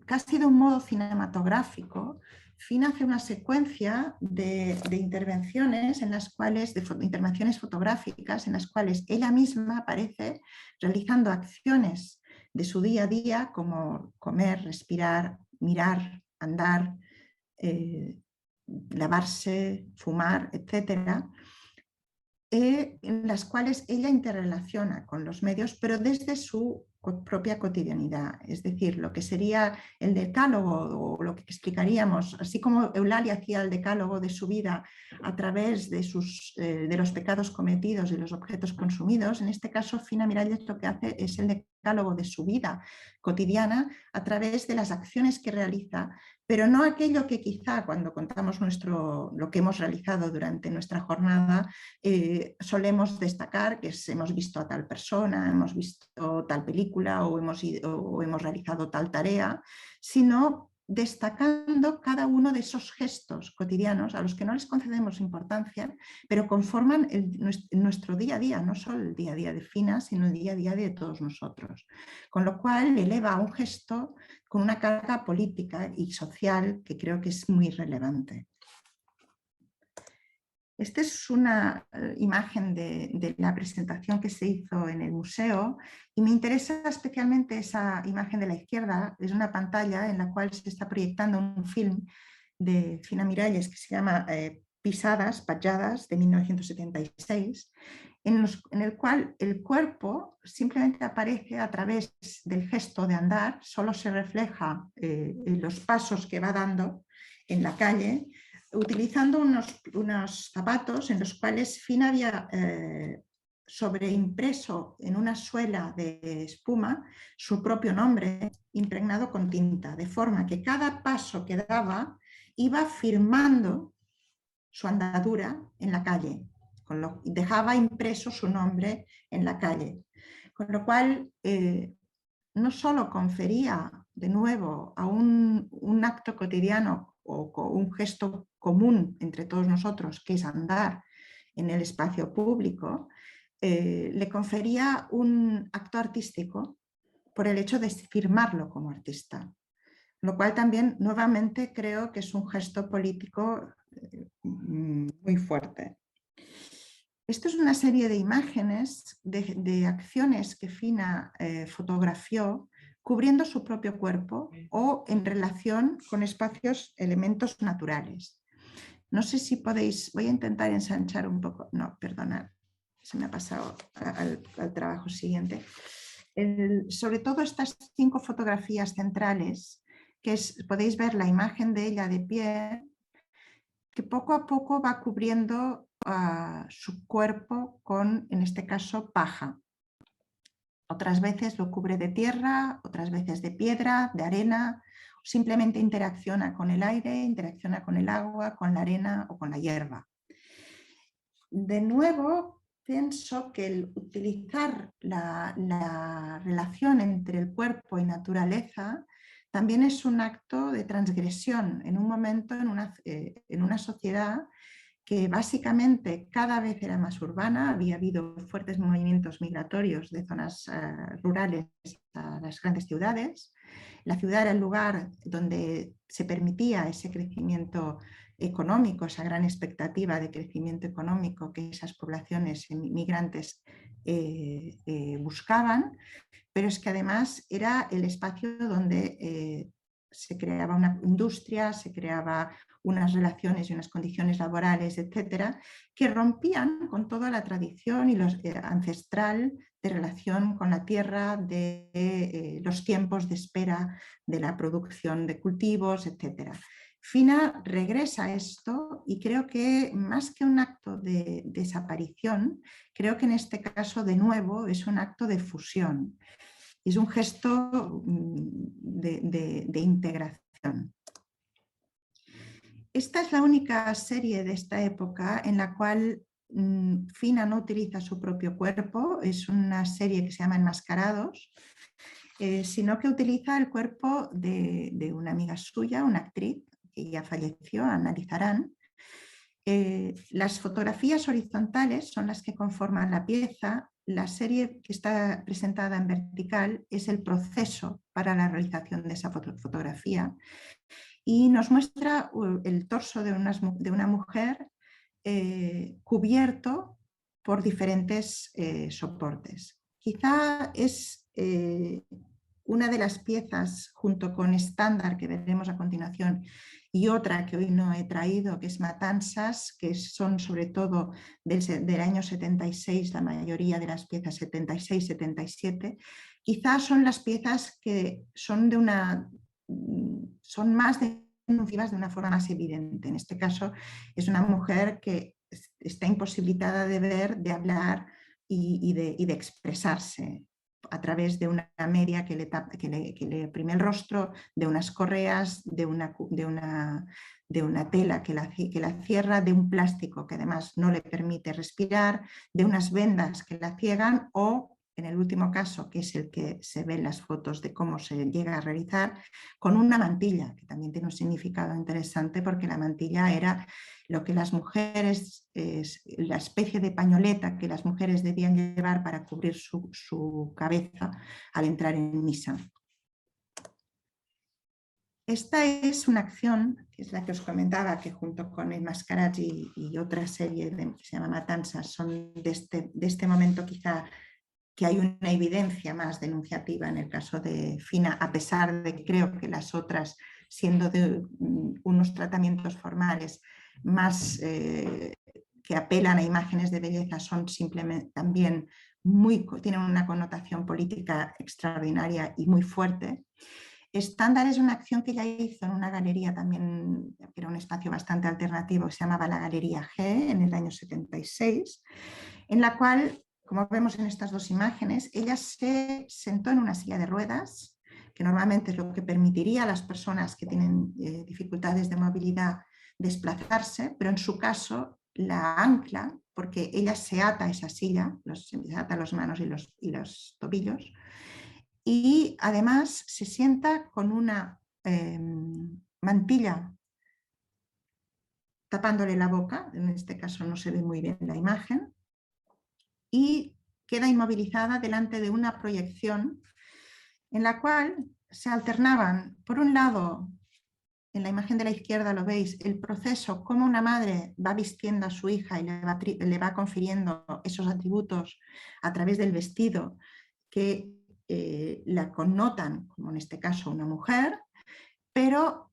casi de un modo cinematográfico, Fina hace una secuencia de intervenciones en las cuales, intervenciones fotográficas en las cuales ella misma aparece realizando acciones de su día a día, como comer, respirar, mirar, andar, lavarse, fumar, etcétera, en las cuales ella interrelaciona con los medios, pero desde su propia cotidianidad. Es decir, lo que sería el decálogo o lo que explicaríamos, así como Eulalia hacía el decálogo de su vida a través de los pecados cometidos y los objetos consumidos, en este caso Fina Miralles lo que hace es el decálogo de su vida cotidiana a través de las acciones que realiza, pero no aquello que quizá cuando contamos lo que hemos realizado durante nuestra jornada solemos destacar, que hemos visto a tal persona, hemos visto tal película o hemos realizado tal tarea, sino destacando cada uno de esos gestos cotidianos a los que no les concedemos importancia, pero conforman nuestro día a día, no solo el día a día de Fina, sino el día a día de todos nosotros. Con lo cual eleva a un gesto con una carga política y social que creo que es muy relevante. Esta es una imagen de la presentación que se hizo en el museo y me interesa especialmente esa imagen de la izquierda. Es una pantalla en la cual se está proyectando un film de Fina Miralles que se llama Pisadas, Payadas, de 1976, en el cual el cuerpo simplemente aparece a través del gesto de andar, solo se refleja los pasos que va dando en la calle, utilizando unos zapatos en los cuales Fina había sobreimpreso en una suela de espuma su propio nombre impregnado con tinta, de forma que cada paso que daba iba firmando su andadura en la calle, dejaba impreso su nombre en la calle, con lo cual no solo confería de nuevo a un acto cotidiano o un gesto común entre todos nosotros, que es andar en el espacio público, le confería un acto artístico por el hecho de firmarlo como artista. Lo cual también nuevamente creo que es un gesto político muy fuerte. Esto es una serie de imágenes, de acciones que Fina fotografió cubriendo su propio cuerpo o en relación con espacios, elementos naturales. No sé si podéis, voy a intentar ensanchar un poco, no, perdonad, se me ha pasado al trabajo siguiente. Sobre todo estas 5 fotografías centrales, podéis ver la imagen de ella de pie, que poco a poco va cubriendo su cuerpo con, en este caso, paja. Otras veces lo cubre de tierra, otras veces de piedra, de arena, simplemente interacciona con el aire, interacciona con el agua, con la arena o con la hierba. De nuevo, pienso que el utilizar la relación entre el cuerpo y naturaleza también es un acto de transgresión en un momento, en una sociedad que básicamente cada vez era más urbana, había habido fuertes movimientos migratorios de zonas rurales a las grandes ciudades. La ciudad era el lugar donde se permitía ese crecimiento económico, esa gran expectativa de crecimiento económico que esas poblaciones migrantes buscaban, pero es que además era el espacio donde se creaba una industria, se creaba unas relaciones y unas condiciones laborales, etcétera, que rompían con toda la tradición y ancestral de relación con la tierra, de los tiempos de espera de la producción de cultivos, etcétera. Fina regresa a esto y creo que más que un acto de desaparición, creo que en este caso de nuevo es un acto de fusión. Es un gesto de integración. Esta es la única serie de esta época en la cual Fina no utiliza su propio cuerpo, es una serie que se llama Enmascarados, sino que utiliza el cuerpo de una amiga suya, una actriz que ya falleció, Ana Lizarán. Las fotografías horizontales son las que conforman la pieza. La serie que está presentada en vertical es el proceso para la realización de esa fotografía y nos muestra el torso de una mujer cubierto por diferentes soportes. Quizá es una de las piezas, junto con Estándar, que veremos a continuación, y otra que hoy no he traído, que es Matanzas, que son sobre todo del año 76, la mayoría de las piezas 76-77, quizás son las piezas que son son más denunciadas de una forma más evidente. En este caso es una mujer que está imposibilitada de ver, de hablar y de expresarse a través de una media que le oprime el rostro, de unas correas, de una tela que la cierra, de un plástico que además no le permite respirar, de unas vendas que la ciegan o, en el último caso, que es el que se ve en las fotos de cómo se llega a realizar, con una mantilla, que también tiene un significado interesante porque la mantilla era lo que las mujeres, la especie de pañoleta que las mujeres debían llevar para cubrir su cabeza al entrar en misa. Esta es una acción, que es la que os comentaba, que junto con el Mascarats y otra serie que se llama Matanzas son de este momento quizá que hay una evidencia más denunciativa en el caso de Fina, a pesar de que creo que las otras, siendo de unos tratamientos formales más que apelan a imágenes de belleza, son simplemente también tienen una connotación política extraordinaria y muy fuerte. Estándar es una acción que ella hizo en una galería también, que era un espacio bastante alternativo, se llamaba la Galería G, en el año 76, en la cual, como vemos en estas dos imágenes, ella se sentó en una silla de ruedas, que normalmente es lo que permitiría a las personas que tienen dificultades de movilidad desplazarse, pero en su caso la ancla, porque ella se ata a esa silla, se ata las manos y los tobillos, y además se sienta con una mantilla tapándole la boca, en este caso no se ve muy bien la imagen, y queda inmovilizada delante de una proyección en la cual se alternaban, por un lado, en la imagen de la izquierda lo veis, el proceso, cómo una madre va vistiendo a su hija y le va confiriendo esos atributos a través del vestido que la connotan, como en este caso una mujer, pero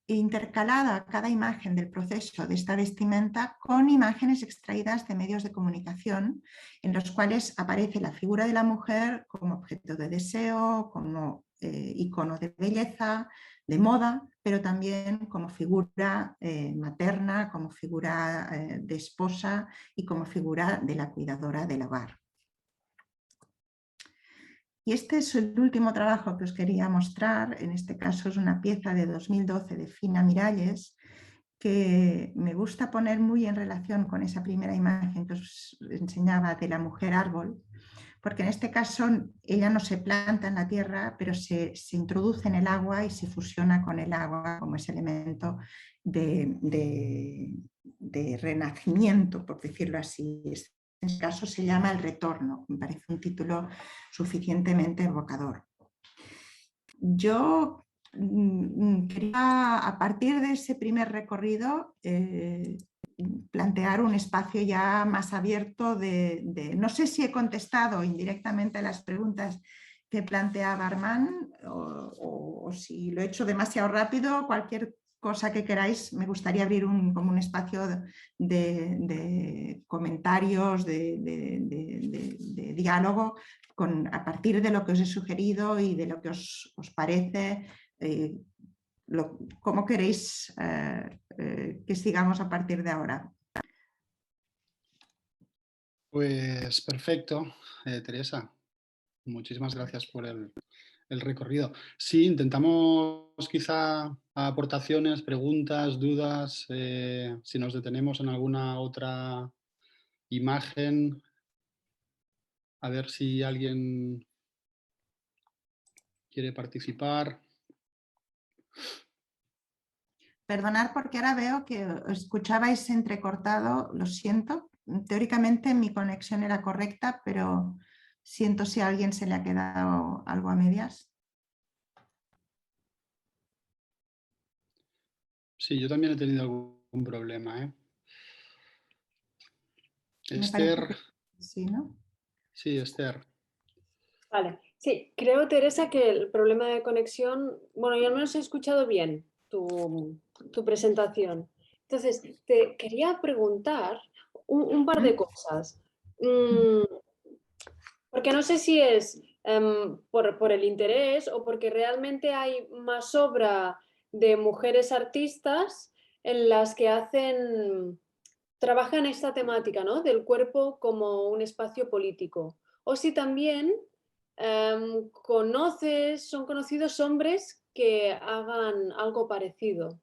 intercalada cada imagen del proceso de esta vestimenta con imágenes extraídas de medios de comunicación en los cuales aparece la figura de la mujer como objeto de deseo, como icono de belleza, de moda, pero también como figura materna, como figura de esposa y como figura de la cuidadora del hogar. Y este es el último trabajo que os quería mostrar. En este caso es una pieza de 2012 de Fina Miralles, que me gusta poner muy en relación con esa primera imagen que os enseñaba de la mujer árbol, porque en este caso ella no se planta en la tierra, pero se introduce en el agua y se fusiona con el agua como ese elemento de renacimiento, por decirlo así. En este caso se llama El retorno, me parece un título suficientemente evocador. Yo quería, a partir de ese primer recorrido, plantear un espacio ya más abierto no sé si he contestado indirectamente a las preguntas que planteaba Armand o si lo he hecho demasiado rápido. Cualquier cosa que queráis, me gustaría abrir como un espacio de comentarios, de diálogo a partir de lo que os he sugerido y de lo que os parece. ¿Cómo queréis que sigamos a partir de ahora? Pues perfecto, Teresa. Muchísimas gracias por el recorrido. Sí, intentamos quizá aportaciones, preguntas, dudas, si nos detenemos en alguna otra imagen, a ver si alguien quiere participar. Perdonad porque ahora veo que escuchabais entrecortado, lo siento. Teóricamente mi conexión era correcta, pero siento si a alguien se le ha quedado algo a medias. Sí, yo también he tenido algún problema, ¿eh? Me parece Esther. que sí, ¿no? Sí, Esther. Vale, Sí, creo, Teresa, que el problema de conexión, bueno, yo al menos he escuchado bien tu presentación. Entonces, te quería preguntar un par de cosas. Mm, Porque no sé si es por el interés o porque realmente hay más obra de mujeres artistas en las que trabajan esta temática, ¿no? Del cuerpo como un espacio político. O si también son conocidos hombres que hagan algo parecido.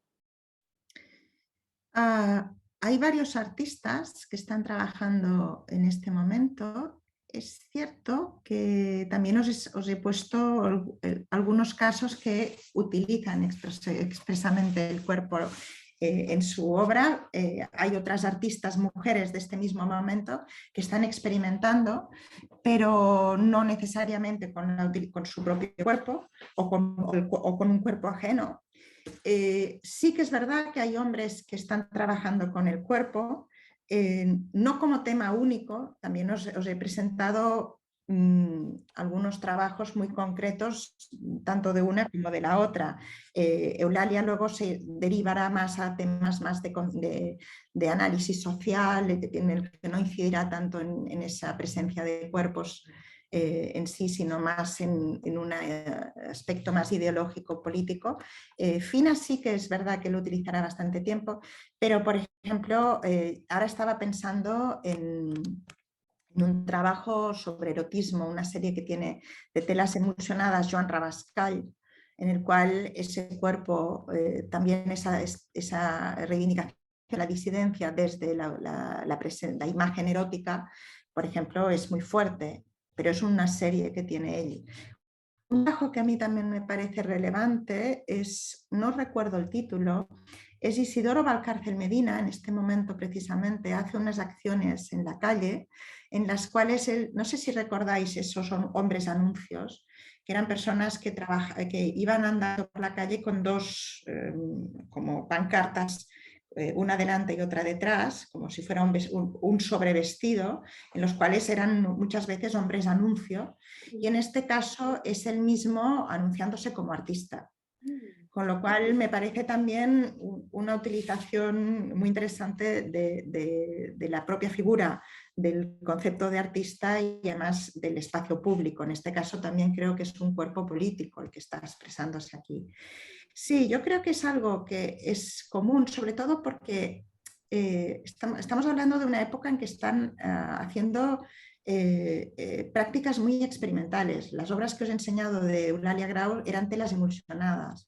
Hay varios artistas que están trabajando en este momento. Es cierto que también os he puesto algunos casos que utilizan expresamente el cuerpo en su obra. Hay otras artistas mujeres de este mismo momento que están experimentando, pero no necesariamente con su propio cuerpo o con un cuerpo ajeno. Sí que es verdad que hay hombres que están trabajando con el cuerpo, no como tema único. También os he presentado algunos trabajos muy concretos, tanto de una como de la otra. Eulalia luego se derivará más a temas más de análisis social, en el que no incidirá tanto en esa presencia de cuerpos en sí, sino más en un aspecto más ideológico, político. Fina sí que es verdad que lo utilizará bastante tiempo, pero por ejemplo, ahora estaba pensando en un trabajo sobre erotismo, una serie que tiene de telas emulsionadas Joan Rabascal, en el cual ese cuerpo, también esa reivindicación de la disidencia desde la imagen erótica, por ejemplo, es muy fuerte, pero es una serie que tiene él. Un trabajo que a mí también me parece relevante es, no recuerdo el título, es Isidoro Valcárcel Medina. En este momento precisamente hace unas acciones en la calle en las cuales él, no sé si recordáis esos hombres anuncios, que eran personas que iban andando por la calle con dos como pancartas, una delante y otra detrás, como si fuera un sobrevestido, en los cuales eran muchas veces hombres anuncio, y en este caso es él mismo anunciándose como artista. Con lo cual me parece también una utilización muy interesante de la propia figura del concepto de artista y además del espacio público. En este caso también creo que es un cuerpo político el que está expresándose aquí. Sí, yo creo que es algo que es común, sobre todo porque estamos hablando de una época en que están haciendo prácticas muy experimentales. Las obras que os he enseñado de Eulalia Grau eran telas emulsionadas,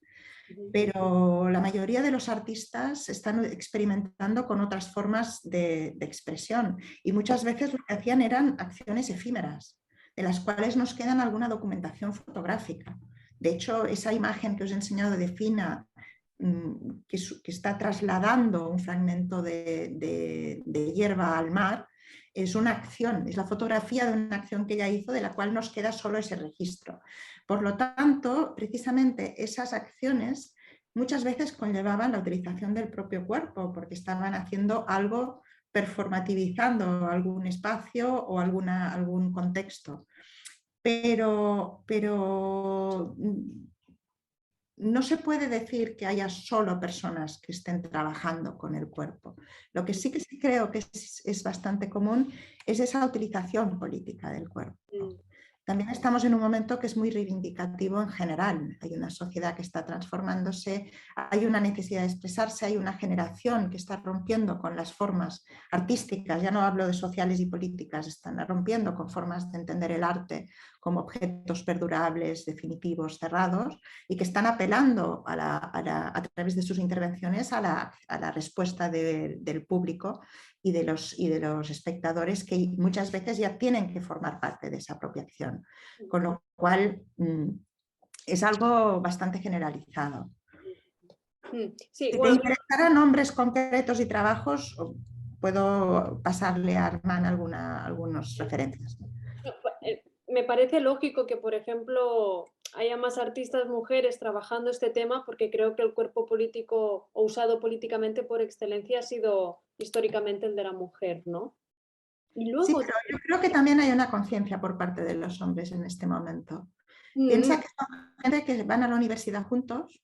pero la mayoría de los artistas están experimentando con otras formas de expresión y muchas veces lo que hacían eran acciones efímeras, de las cuales nos quedan alguna documentación fotográfica. De hecho, esa imagen que os he enseñado de Fina, que está trasladando un fragmento de hierba al mar, es una acción, es la fotografía de una acción que ella hizo, de la cual nos queda solo ese registro. Por lo tanto, precisamente esas acciones muchas veces conllevaban la utilización del propio cuerpo, porque estaban haciendo algo, performativizando algún espacio o algún contexto. Pero no se puede decir que haya solo personas que estén trabajando con el cuerpo. Lo que sí que creo que es bastante común es esa utilización política del cuerpo. También estamos en un momento que es muy reivindicativo en general. Hay una sociedad que está transformándose, hay una necesidad de expresarse, hay una generación que está rompiendo con las formas artísticas, ya no hablo de sociales y políticas, están rompiendo con formas de entender el arte como objetos perdurables, definitivos, cerrados, y que están apelando a través de sus intervenciones a la respuesta del público y de los espectadores, que muchas veces ya tienen que formar parte de esa propia acción, con lo cual es algo bastante generalizado. Sí, Si bueno, te interesaran nombres concretos y trabajos, puedo pasarle a Armand algunas referencias. me parece lógico que, por ejemplo, haya más artistas mujeres trabajando este tema, porque creo que el cuerpo político o usado políticamente por excelencia ha sido históricamente el de la mujer, ¿no? Y Sí, luego, pero yo creo que también hay una conciencia por parte de los hombres en este momento. Piensa que son gente que van a la universidad juntos,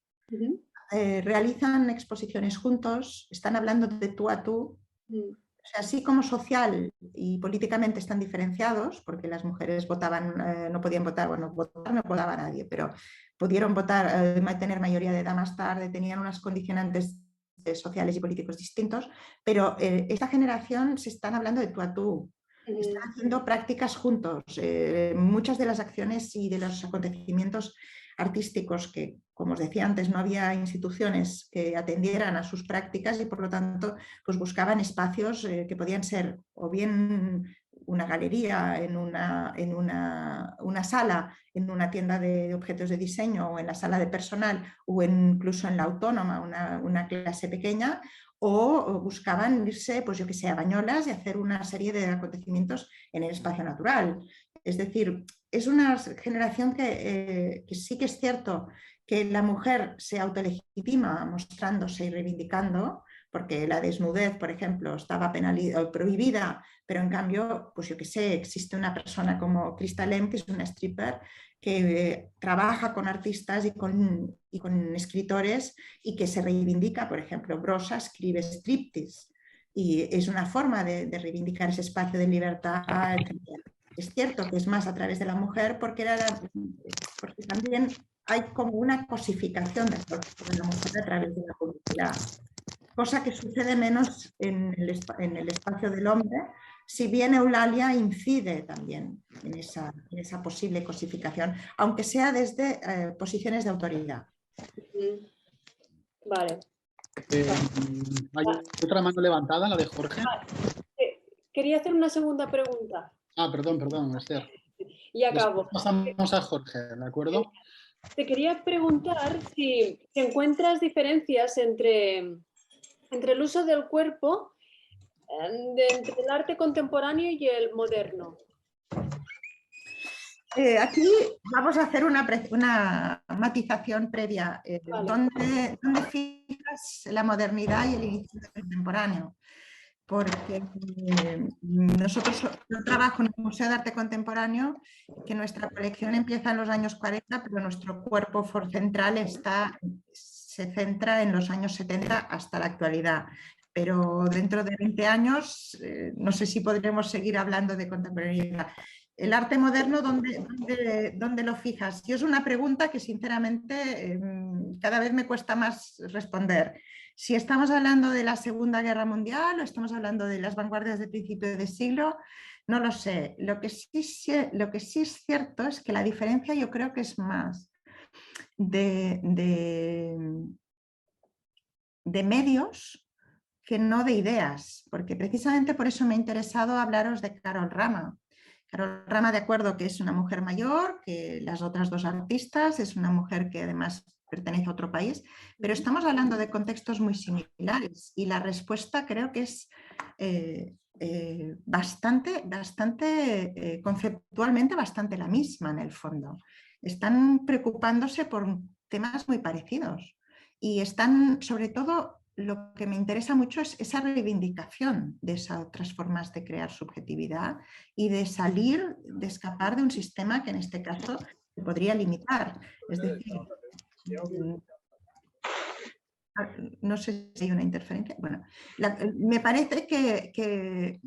realizan exposiciones juntos, están hablando de tú a tú. O sea, así como social y políticamente están diferenciados, porque las mujeres votaban, no podían votar, bueno, votar no votaba nadie, pero pudieron votar, tener mayoría de edad más tarde, tenían unas condicionantes sociales y políticos distintos, pero esta generación se están hablando de tú a tú, están haciendo prácticas juntos. Muchas de las acciones y de los acontecimientos artísticos que, como os decía antes, no había instituciones que atendieran a sus prácticas y por lo tanto pues buscaban espacios que podían ser o bien una galería, en una sala, en una tienda de objetos de diseño o en la sala de personal o incluso en la autónoma, una clase pequeña, o buscaban irse, pues yo que sé, a Bañolas y hacer una serie de acontecimientos en el espacio natural. Es decir, es una generación que sí que es cierto que la mujer se autolegitima mostrándose y reivindicando, porque la desnudez, por ejemplo, estaba prohibida, pero en cambio, pues yo que sé, existe una persona como Crystal M, que es una stripper, que trabaja con artistas y con escritores y que se reivindica, por ejemplo, Brosa escribe striptease y es una forma de reivindicar ese espacio de libertad, etc. Es cierto que es más a través de la mujer porque porque también hay como una cosificación de la mujer a través de la publicidad, cosa que sucede menos en el espacio del hombre, si bien Eulalia incide también en esa posible cosificación, aunque sea desde posiciones de autoridad. Vale. ¿Hay otra mano levantada, la de Jorge? Quería hacer una segunda pregunta. Perdón, Esther. Y acabo. Después pasamos a Jorge, ¿de acuerdo? Te quería preguntar si encuentras diferencias entre el uso del cuerpo entre el arte contemporáneo y el moderno. Aquí vamos a hacer una matización previa. Vale. ¿Dónde fijas la modernidad y el inicio del contemporáneo? Porque nosotros, yo trabajo en el Museo de Arte Contemporáneo, que nuestra colección empieza en los años 40, pero nuestro cuerpo central se centra en los años 70 hasta la actualidad. Pero dentro de 20 años, no sé si podremos seguir hablando de contemporaneidad. El arte moderno, ¿dónde lo fijas? Y es una pregunta que sinceramente cada vez me cuesta más responder. Si estamos hablando de la Segunda Guerra Mundial o estamos hablando de las vanguardias de principio de siglo, no lo sé. Lo que sí es cierto es que la diferencia yo creo que es más de medios que no de ideas, porque precisamente por eso me ha interesado hablaros de Carol Rama. Carol Rama, de acuerdo, que es una mujer mayor que las otras dos artistas, es una mujer que además pertenece a otro país, pero estamos hablando de contextos muy similares y la respuesta creo que es conceptualmente bastante la misma en el fondo. Están preocupándose por temas muy parecidos y están, sobre todo, lo que me interesa mucho es esa reivindicación de esas otras formas de crear subjetividad y de salir, de escapar de un sistema que en este caso se podría limitar. Es decir, no sé si hay una interferencia. Bueno, me parece que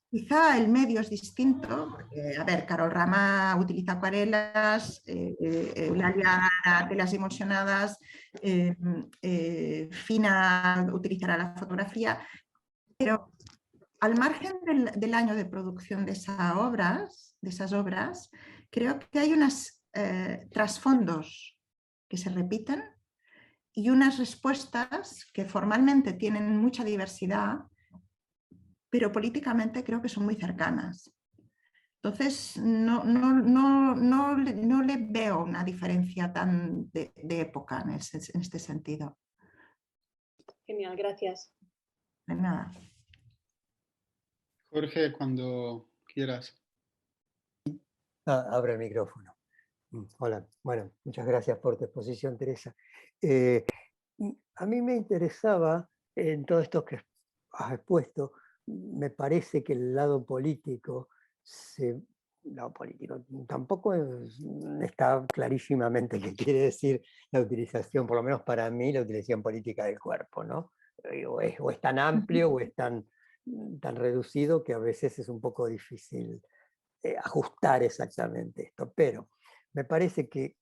quizá el medio es distinto, porque, a ver, Carol Rama utiliza acuarelas, Eulalia telas emulsionadas, Fina utilizará la fotografía, pero al margen del año de producción de esas obras, creo que hay unos trasfondos que se repiten y unas respuestas que formalmente tienen mucha diversidad, pero políticamente creo que son muy cercanas. Entonces, no le veo una diferencia tan de época en este sentido. Genial, gracias. De nada. Jorge, cuando quieras. Abro el micrófono. Hola, bueno, muchas gracias por tu exposición, Teresa. A mí me interesaba, en todo esto que has expuesto, me parece que el lado político se lo político. Tampoco está clarísimamente qué quiere decir la utilización, por lo menos para mí, la utilización política del cuerpo, ¿no? O es tan amplio o es tan reducido que a veces es un poco difícil ajustar exactamente esto. Pero me parece que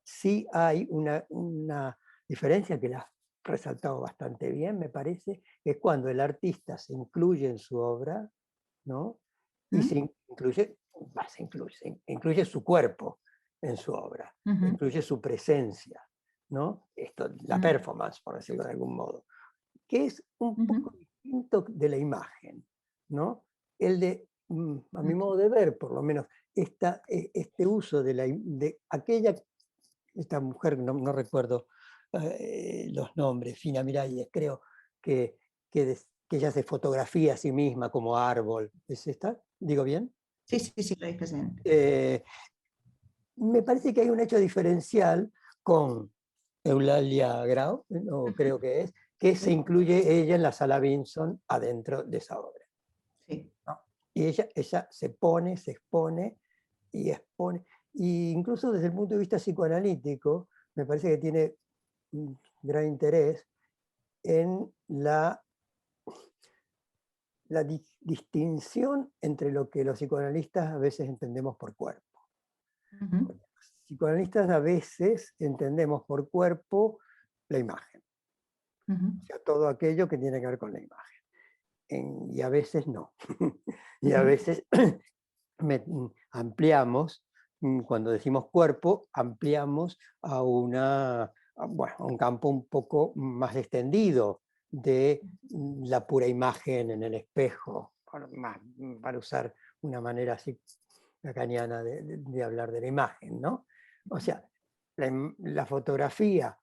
sí hay una diferencia que la has resaltado bastante bien, me parece, que es cuando el artista se incluye en su obra, ¿no? Y incluye su cuerpo en su obra, incluye su presencia, ¿no? Esto, la performance, por decirlo de algún modo, que es un poco distinto de la imagen, ¿no? El de, a mi modo de ver, por lo menos, este uso de aquella, esta mujer, no recuerdo los nombres, Fina Miralles, creo que ella se fotografía a sí misma como árbol. ¿Es esta? ¿Digo bien? Sí, sí, sí, lo dices bien. Me parece que hay un hecho diferencial con Eulalia Grau, ¿no? Creo que se incluye ella en la sala Vinson adentro de esa obra. Sí. ¿No? Y ella se expone y expone. Y incluso desde el punto de vista psicoanalítico, me parece que tiene un gran interés en la distinción entre lo que los psicoanalistas a veces entendemos por cuerpo. Los psicoanalistas a veces entendemos por cuerpo la imagen, o sea, todo aquello que tiene que ver con la imagen. Y a veces no. Y a veces ampliamos, cuando decimos cuerpo, ampliamos a un campo un poco más extendido de la pura imagen en el espejo, para usar una manera así lacaniana de hablar de la imagen, ¿no? O sea, la fotografía,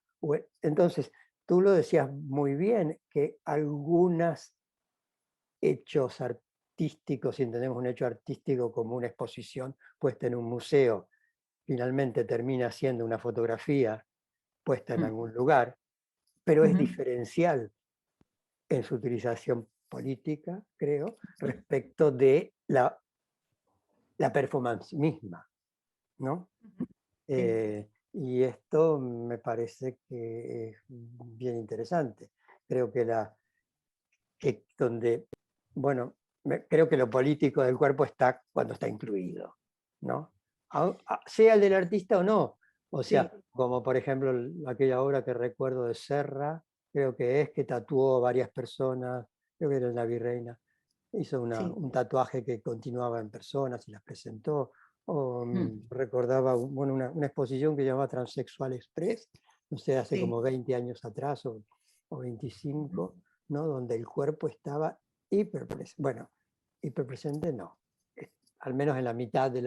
entonces tú lo decías muy bien, que algunos hechos artísticos, si entendemos un hecho artístico como una exposición puesta en un museo, finalmente termina siendo una fotografía puesta en algún lugar, pero es diferencial en su utilización política, creo, respecto de la performance misma, ¿no? Y esto me parece que es bien interesante. Creo que donde, bueno, creo que lo político del cuerpo está cuando está incluido, ¿no? Sea el del artista o no. O sea, como por ejemplo aquella obra que recuerdo de Serra, creo que tatuó a varias personas, creo que era en La Virreina, hizo un tatuaje que continuaba en personas y las presentó. O recordaba una exposición que se llamaba Transexual Express, no sé, hace como 20 años atrás o 25, ¿no? Donde el cuerpo estaba hiperpresente. Bueno, hiperpresente no. Al menos en la mitad de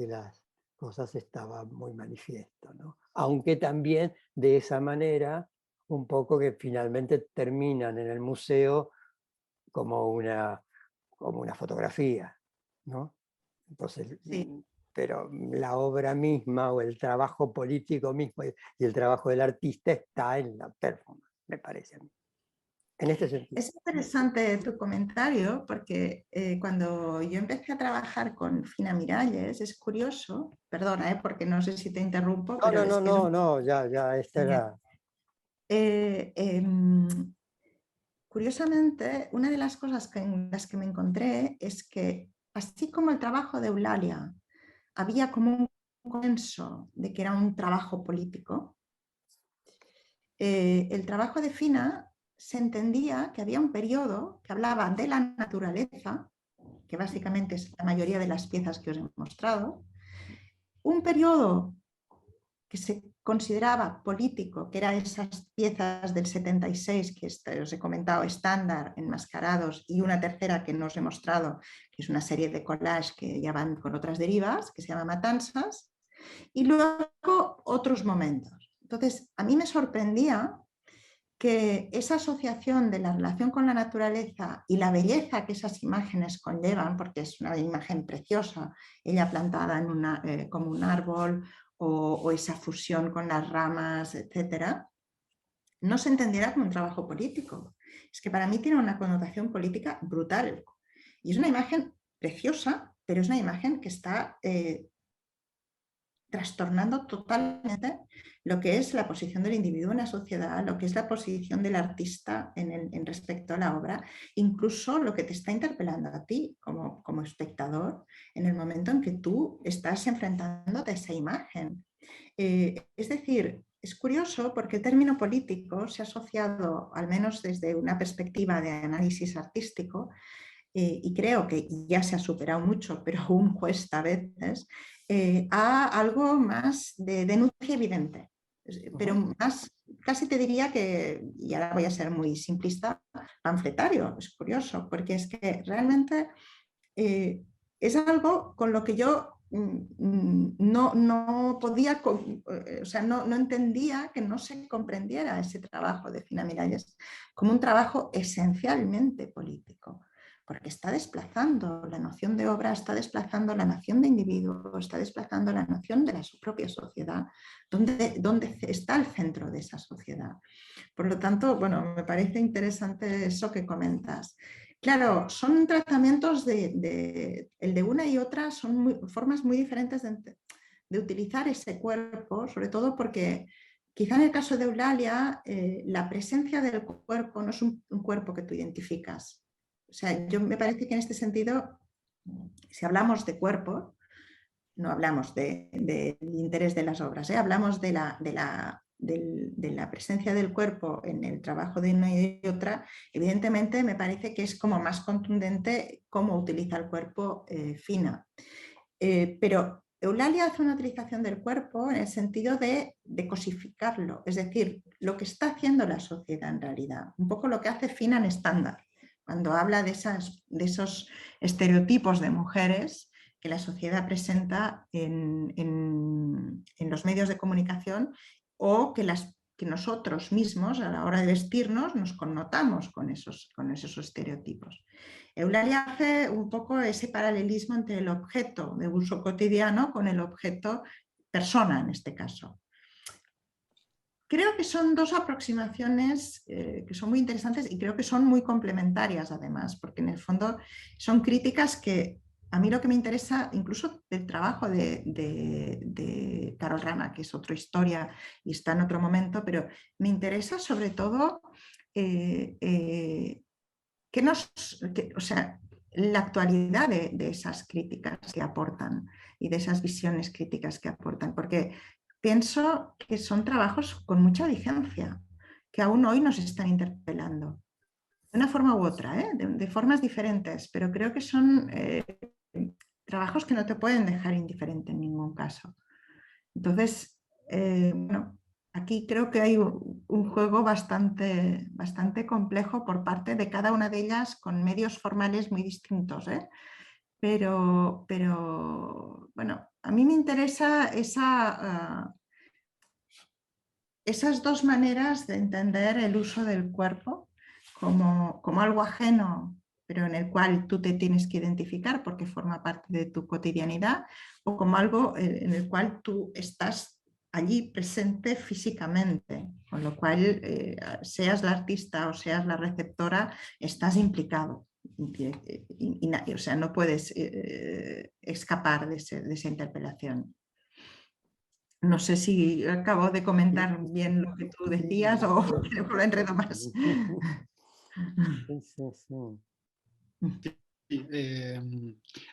las cosas estaba muy manifiesto, ¿no? Aunque también de esa manera, un poco que finalmente terminan en el museo como una fotografía, ¿no? Entonces, pero la obra misma o el trabajo político mismo y el trabajo del artista está en la performance, me parece a mí. En este sentido. Es interesante tu comentario porque cuando yo empecé a trabajar con Fina Miralles, es curioso, perdona, porque no sé si te interrumpo, pero es que ya, esta era... Curiosamente, una de las cosas en las que me encontré es que, así como el trabajo de Eulalia, había como un consenso de que era un trabajo político, el trabajo de Fina se entendía que había un periodo que hablaba de la naturaleza, que básicamente es la mayoría de las piezas que os he mostrado, un periodo que se consideraba político, que eran esas piezas del 76 que os he comentado, estándar, enmascarados, y una tercera que no os he mostrado, que es una serie de collage que ya van con otras derivas, que se llama Matanzas, y luego otros momentos. Entonces, a mí me sorprendía que esa asociación de la relación con la naturaleza y la belleza que esas imágenes conllevan, porque es una imagen preciosa, ella plantada en como un árbol, o esa fusión con las ramas, etcétera, no se entendiera como un trabajo político. Es que para mí tiene una connotación política brutal. Y es una imagen preciosa, pero es una imagen que está trastornando totalmente lo que es la posición del individuo en la sociedad, lo que es la posición del artista en respecto a la obra, incluso lo que te está interpelando a ti como espectador en el momento en que tú estás enfrentándote a esa imagen. Es decir, es curioso porque el término político se ha asociado, al menos desde una perspectiva de análisis artístico, y creo que ya se ha superado mucho, pero aún cuesta a veces, a algo más de denuncia evidente, pero más, casi te diría que, y ahora voy a ser muy simplista, panfletario. Es curioso, porque es que realmente es algo con lo que yo no podía, o sea, no entendía que no se comprendiera ese trabajo de Fina Miralles como un trabajo esencialmente político, porque está desplazando la noción de obra, está desplazando la noción de individuo, está desplazando la noción de la su propia sociedad, donde está el centro de esa sociedad. Por lo tanto, bueno, me parece interesante eso que comentas. Claro, son tratamientos el de una y otra, son formas muy diferentes de utilizar ese cuerpo, sobre todo porque quizá en el caso de Eulalia la presencia del cuerpo no es un cuerpo que tú identificas. O sea, yo me parece que en este sentido, si hablamos de cuerpo, no hablamos del interés de las obras, hablamos de la presencia del cuerpo en el trabajo de una y otra. Evidentemente me parece que es como más contundente cómo utiliza el cuerpo Fina. Pero Eulalia hace una utilización del cuerpo en el sentido de cosificarlo, es decir, lo que está haciendo la sociedad en realidad, un poco lo que hace Fina en Estándar, cuando habla de esos estereotipos de mujeres que la sociedad presenta en los medios de comunicación o que nosotros mismos a la hora de vestirnos nos connotamos con esos estereotipos. Eulalia hace un poco ese paralelismo entre el objeto de uso cotidiano con el objeto persona en este caso. Creo que son dos aproximaciones que son muy interesantes y creo que son muy complementarias además, porque en el fondo son críticas que a mí lo que me interesa, incluso del trabajo de Carol Rana, que es otra historia y está en otro momento, pero me interesa sobre todo o sea, la actualidad de esas críticas que aportan y de esas visiones críticas que aportan, porque pienso que son trabajos con mucha vigencia, que aún hoy nos están interpelando, de una forma u otra, de formas diferentes, pero creo que son trabajos que no te pueden dejar indiferente en ningún caso. Entonces, bueno, aquí creo que hay un juego bastante complejo por parte de cada una de ellas con medios formales muy distintos, pero bueno, a mí me interesa esas dos maneras de entender el uso del cuerpo como algo ajeno, pero en el cual tú te tienes que identificar porque forma parte de tu cotidianidad, o como algo en el cual tú estás allí presente físicamente, con lo cual seas la artista o seas la receptora, estás implicado. O sea, no puedes escapar de esa interpelación. No sé si acabo de comentar bien lo que tú decías o lo enredo más. Sí,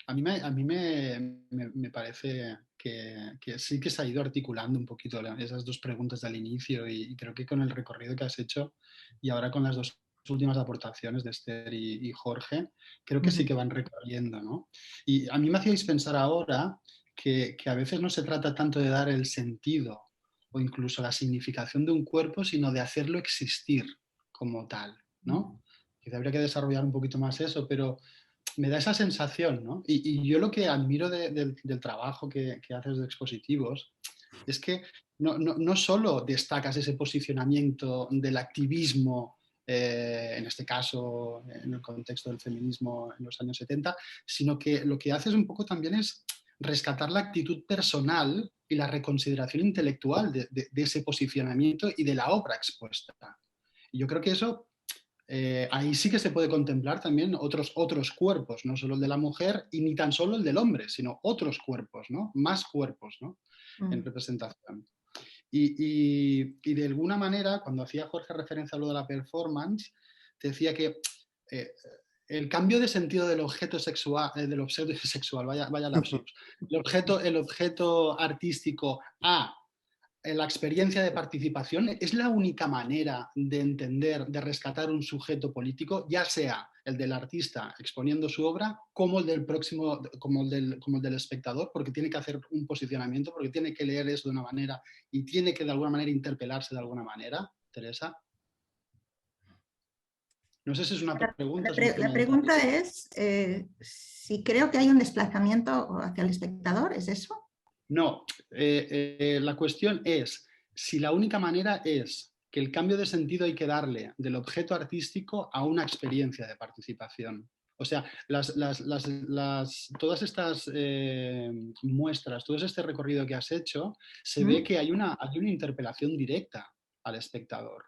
a mí me parece que sí que se ha ido articulando un poquito esas dos preguntas del inicio y creo que con el recorrido que has hecho y ahora con las dos últimas aportaciones de Esther y Jorge, creo que sí que van recorriendo, ¿no? Y a mí me hacíais pensar ahora que a veces no se trata tanto de dar el sentido o incluso la significación de un cuerpo, sino de hacerlo existir como tal, ¿no? Quizá habría que desarrollar un poquito más eso, pero me da esa sensación, ¿no? Y yo lo que admiro del trabajo que haces de expositivos es que no solo destacas ese posicionamiento del activismo, en este caso, en el contexto del feminismo en los años 70, sino que lo que haces un poco también es rescatar la actitud personal y la reconsideración intelectual de ese posicionamiento y de la obra expuesta. Y yo creo que eso ahí sí que se puede contemplar también otros cuerpos, no solo el de la mujer y ni tan solo el del hombre, sino otros cuerpos, ¿no? Más cuerpos, ¿no? En representación. Y de alguna manera, cuando hacía Jorge referencia a lo de la performance, te decía que el cambio de sentido del objeto sexual, vaya lapsus, el objeto artístico a la experiencia de participación es la única manera de entender, de rescatar un sujeto político, ya sea el del artista exponiendo su obra, como el del próximo, como el del espectador, porque tiene que hacer un posicionamiento, porque tiene que leer eso de una manera y tiene que de alguna manera interpelarse de alguna manera. Teresa. No sé si es una pregunta. La pregunta es si creo que hay un desplazamiento hacia el espectador, ¿es eso? No, la cuestión es si la única manera es que el cambio de sentido hay que darle del objeto artístico a una experiencia de participación. O sea, todas estas muestras, todo este recorrido que has hecho, se ve que hay una interpelación directa al espectador.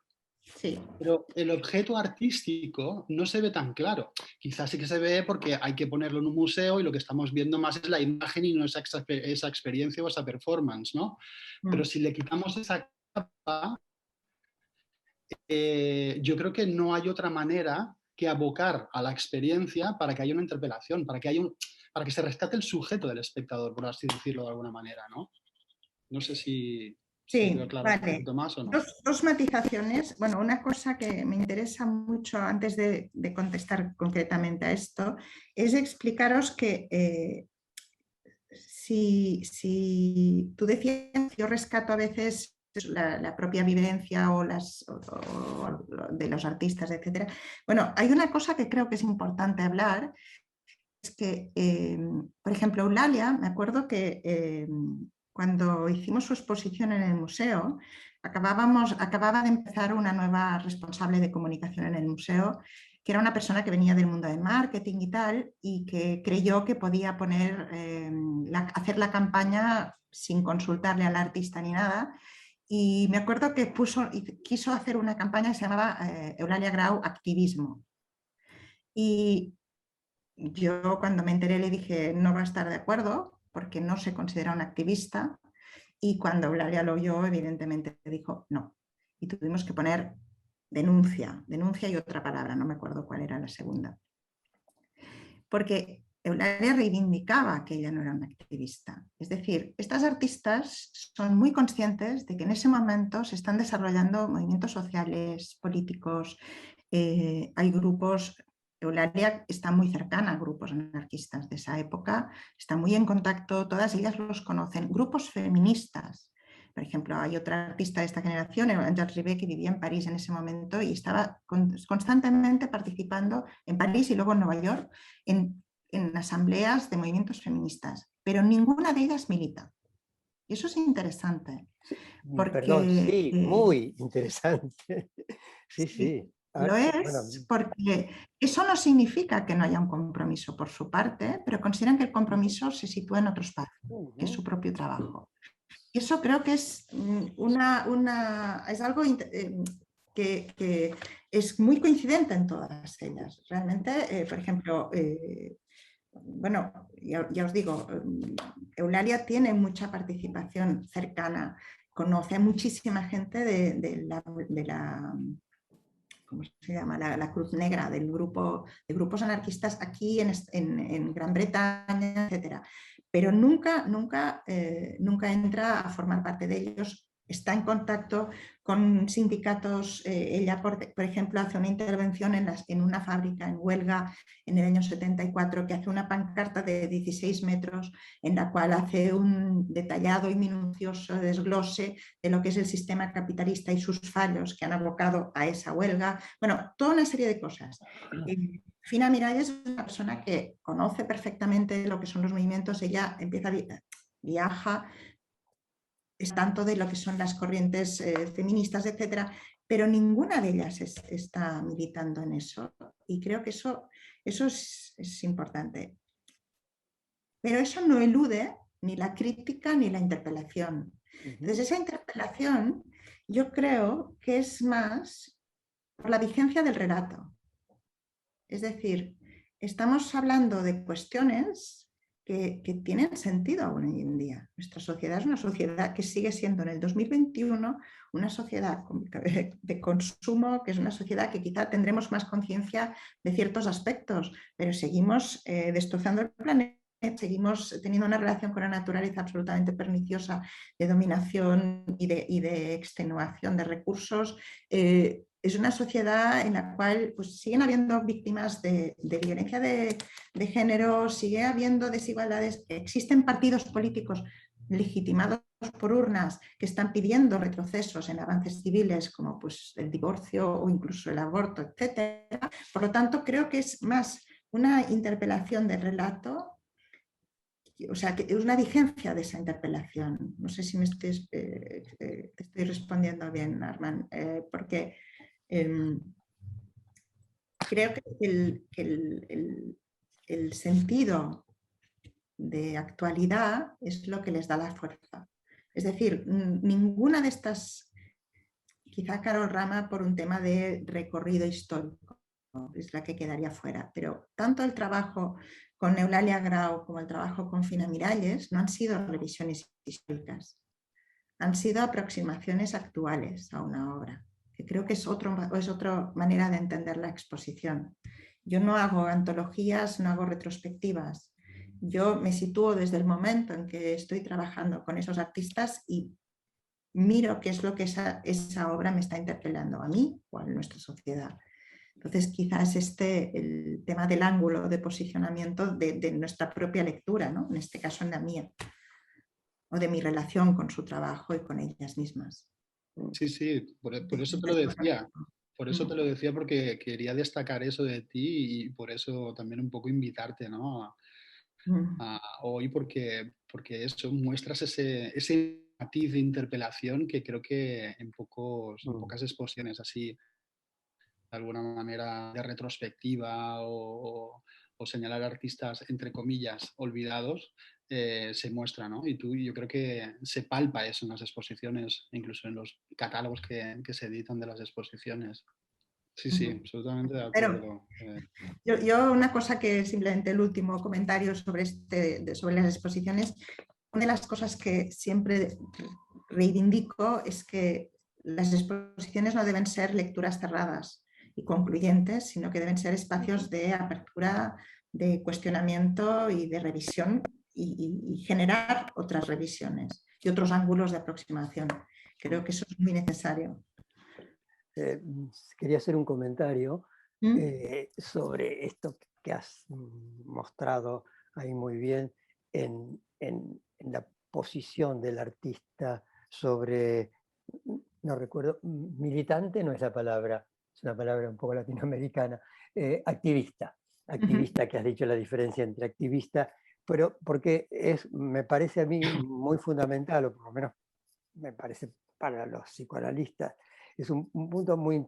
Sí. Pero el objeto artístico no se ve tan claro. Quizás sí que se ve porque hay que ponerlo en un museo y lo que estamos viendo más es la imagen y no esa experiencia o esa performance, ¿no? Pero si le quitamos esa capa, yo creo que no hay otra manera que abocar a la experiencia para que haya una interpelación, para que se rescate el sujeto del espectador, por así decirlo de alguna manera, ¿no? No sé si... Sí, claro, vale. un poquito más o no. Dos matizaciones. Bueno, una cosa que me interesa mucho antes de contestar concretamente a esto es explicaros que si tú decías, yo rescato a veces la propia vivencia o de los artistas, etcétera. Bueno, hay una cosa que creo que es importante hablar, es que, por ejemplo, Eulalia, me acuerdo que cuando hicimos su exposición en el museo, acababa de empezar una nueva responsable de comunicación en el museo, que era una persona que venía del mundo del marketing y tal, y que creyó que podía hacer la campaña sin consultarle al artista ni nada. Y me acuerdo que quiso hacer una campaña que se llamaba Eulalia Grau Activismo. Y yo cuando me enteré le dije no va a estar de acuerdo porque no se considera un activista, y cuando Eulalia lo oyó evidentemente dijo no, y tuvimos que poner denuncia y otra palabra, no me acuerdo cuál era la segunda, porque Eulalia reivindicaba que ella no era una activista. Es decir, estas artistas son muy conscientes de que en ese momento se están desarrollando movimientos sociales, políticos, hay grupos. Eulalia está muy cercana a grupos anarquistas de esa época, está muy en contacto, todas ellas los conocen. Grupos feministas, por ejemplo, hay otra artista de esta generación, Angèle Ribé, que vivía en París en ese momento y estaba constantemente participando en París y luego en Nueva York en asambleas de movimientos feministas, pero ninguna de ellas milita. Y eso es interesante. Porque, perdón, sí, muy interesante. Sí, sí. Lo es porque eso no significa que no haya un compromiso por su parte, pero consideran que el compromiso se sitúa en otro espacio, que es su propio trabajo. Y eso creo que es es algo que es muy coincidente en todas ellas. Realmente, por ejemplo, bueno, ya os digo, Eulalia tiene mucha participación cercana, conoce a muchísima gente de la ¿cómo se llama? La Cruz Negra, de grupos anarquistas aquí en Gran Bretaña, etc. Pero nunca entra a formar parte de ellos. Está en contacto con sindicatos. Ella, por ejemplo, hace una intervención en una fábrica en huelga en el año 74, que hace una pancarta de 16 metros en la cual hace un detallado y minucioso desglose de lo que es el sistema capitalista y sus fallos que han abocado a esa huelga. Bueno, toda una serie de cosas. Fina Miralles es una persona que conoce perfectamente lo que son los movimientos. Ella viaja, es tanto de lo que son las corrientes feministas, etcétera, pero ninguna de ellas está militando en eso. Y creo que eso es importante. Pero eso no elude ni la crítica ni la interpelación. Entonces, esa interpelación yo creo que es más la vigencia del relato. Es decir, estamos hablando de cuestiones que tienen sentido aún hoy en día. Nuestra sociedad es una sociedad que sigue siendo en el 2021 una sociedad de consumo, que es una sociedad que quizá tendremos más conciencia de ciertos aspectos, pero seguimos destrozando el planeta, seguimos teniendo una relación con la naturaleza absolutamente perniciosa de dominación y de extenuación de recursos. Es una sociedad en la cual pues, siguen habiendo víctimas de violencia de género, sigue habiendo desigualdades, existen partidos políticos legitimados por urnas que están pidiendo retrocesos en avances civiles como pues, el divorcio o incluso el aborto, etc. Por lo tanto, creo que es más una interpelación del relato, o sea, que es una vigencia de esa interpelación. No sé si te estoy respondiendo bien, Armand, porque creo que el sentido de actualidad es lo que les da la fuerza. Es decir, ninguna de estas, quizá Carol Rama por un tema de recorrido histórico, es la que quedaría fuera, pero tanto el trabajo con Eulalia Grau como el trabajo con Fina Miralles no han sido revisiones históricas, han sido aproximaciones actuales a una obra, que creo que es otra manera de entender la exposición. Yo no hago antologías, no hago retrospectivas. Yo me sitúo desde el momento en que estoy trabajando con esos artistas y miro qué es lo que esa obra me está interpelando a mí o a nuestra sociedad. Entonces, quizás el tema del ángulo de posicionamiento de nuestra propia lectura, ¿no? En este caso en la mía, o de mi relación con su trabajo y con ellas mismas. Sí, sí, por eso te lo decía. Por eso te lo decía, porque quería destacar eso de ti y por eso también un poco invitarte, ¿no? Hoy, porque eso, muestras ese matiz de interpelación que creo que en pocas exposiciones así, de alguna manera, de retrospectiva o señalar artistas, entre comillas, olvidados, se muestra, ¿no? Y yo creo que se palpa eso en las exposiciones, incluso en los catálogos que se editan de las exposiciones. Sí, sí, absolutamente de acuerdo. Yo una cosa que simplemente el último comentario sobre las exposiciones, una de las cosas que siempre reivindico es que las exposiciones no deben ser lecturas cerradas y concluyentes, sino que deben ser espacios de apertura, de cuestionamiento y de revisión y generar otras revisiones y otros ángulos de aproximación. Creo que eso es muy necesario. Quería hacer un comentario sobre esto que has mostrado ahí muy bien en la posición del artista sobre, no recuerdo, militante no es la palabra, es una palabra un poco latinoamericana, activista, que has dicho la diferencia entre activista, pero porque me parece a mí muy fundamental, o por lo menos me parece para los psicoanalistas, es un punto muy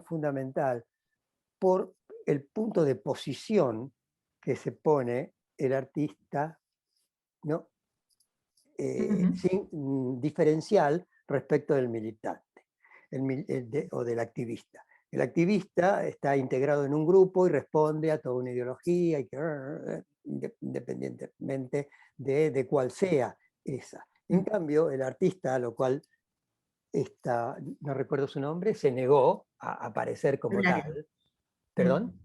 fundamental por el punto de posición que se pone el artista, ¿no? Sin diferencial respecto del militante o del activista. El activista está integrado en un grupo y responde a toda una ideología, independientemente de cuál sea esa. En cambio, el artista, lo cual no recuerdo su nombre, se negó a aparecer como tal. ¿Perdón?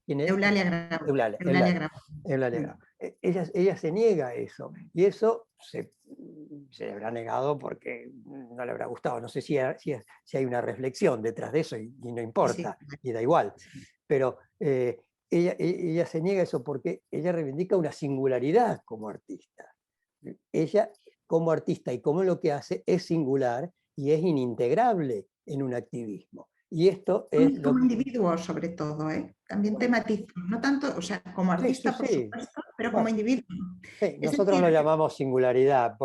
¿Quién es? Eulalia Grau. Eulalia Grau. Ella se niega a eso, y eso se le habrá negado porque no le habrá gustado. No sé si hay una reflexión detrás de eso, y no importa, y da igual. Pero ella se niega a eso porque ella reivindica una singularidad como artista. Ella, como artista y como lo que hace, es singular y es inintegrable en un activismo. Y esto es como individuo, sobre todo, también tematizo, no tanto, o sea, como artista, por supuesto, pero como individuo. Sí, nosotros lo llamamos singularidad,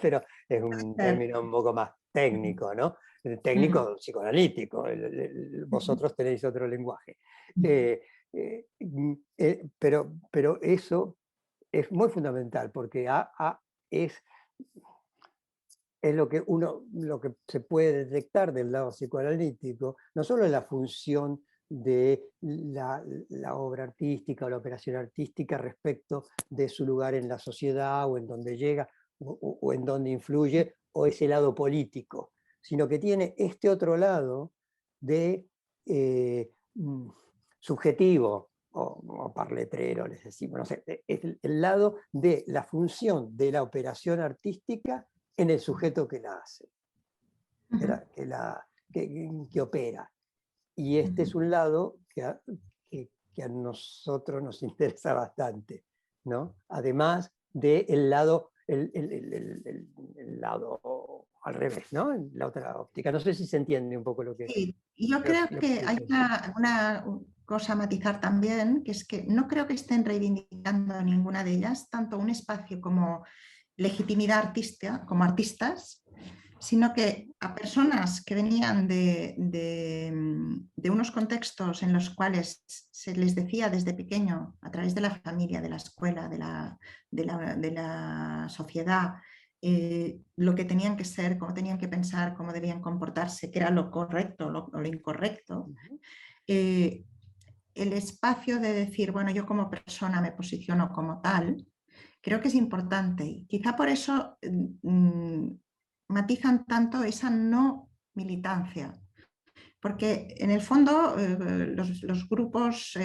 pero es un término un poco más técnico, ¿no? Técnico psicoanalítico, vosotros tenéis otro lenguaje. Pero eso es muy fundamental, porque es es lo que se puede detectar del lado psicoanalítico, no solo la función de la obra artística o la operación artística respecto de su lugar en la sociedad o en donde llega o en donde influye, o ese lado político, sino que tiene este otro lado de subjetivo, o parletrero, les decimos, no sé, es el lado de la función de la operación artística en el sujeto que la hace, que opera. Y este es un lado que a nosotros nos interesa bastante, ¿no? Además del lado, el lado al revés, ¿no? La otra óptica. No sé si se entiende un poco lo que... Sí, y yo creo que hay una cosa a matizar también, que es que no creo que estén reivindicando ninguna de ellas, tanto un espacio como legitimidad artística, como artistas, sino que a personas que venían de unos contextos en los cuales se les decía desde pequeño, a través de la familia, de la escuela, de la sociedad, lo que tenían que ser, cómo tenían que pensar, cómo debían comportarse, qué era lo correcto o lo incorrecto, el espacio de decir, bueno, yo como persona me posiciono como tal, creo que es importante. Y quizá por eso matizan tanto esa no militancia. Porque en el fondo los grupos,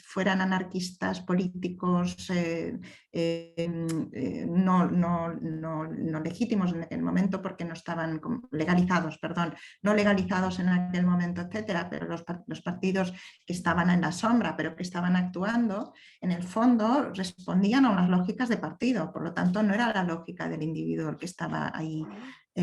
fueran anarquistas, políticos, no legítimos en aquel momento porque no estaban legalizados, perdón, no legalizados en aquel momento, etcétera, pero los partidos que estaban en la sombra, pero que estaban actuando, en el fondo respondían a unas lógicas de partido, por lo tanto no era la lógica del individuo el que estaba ahí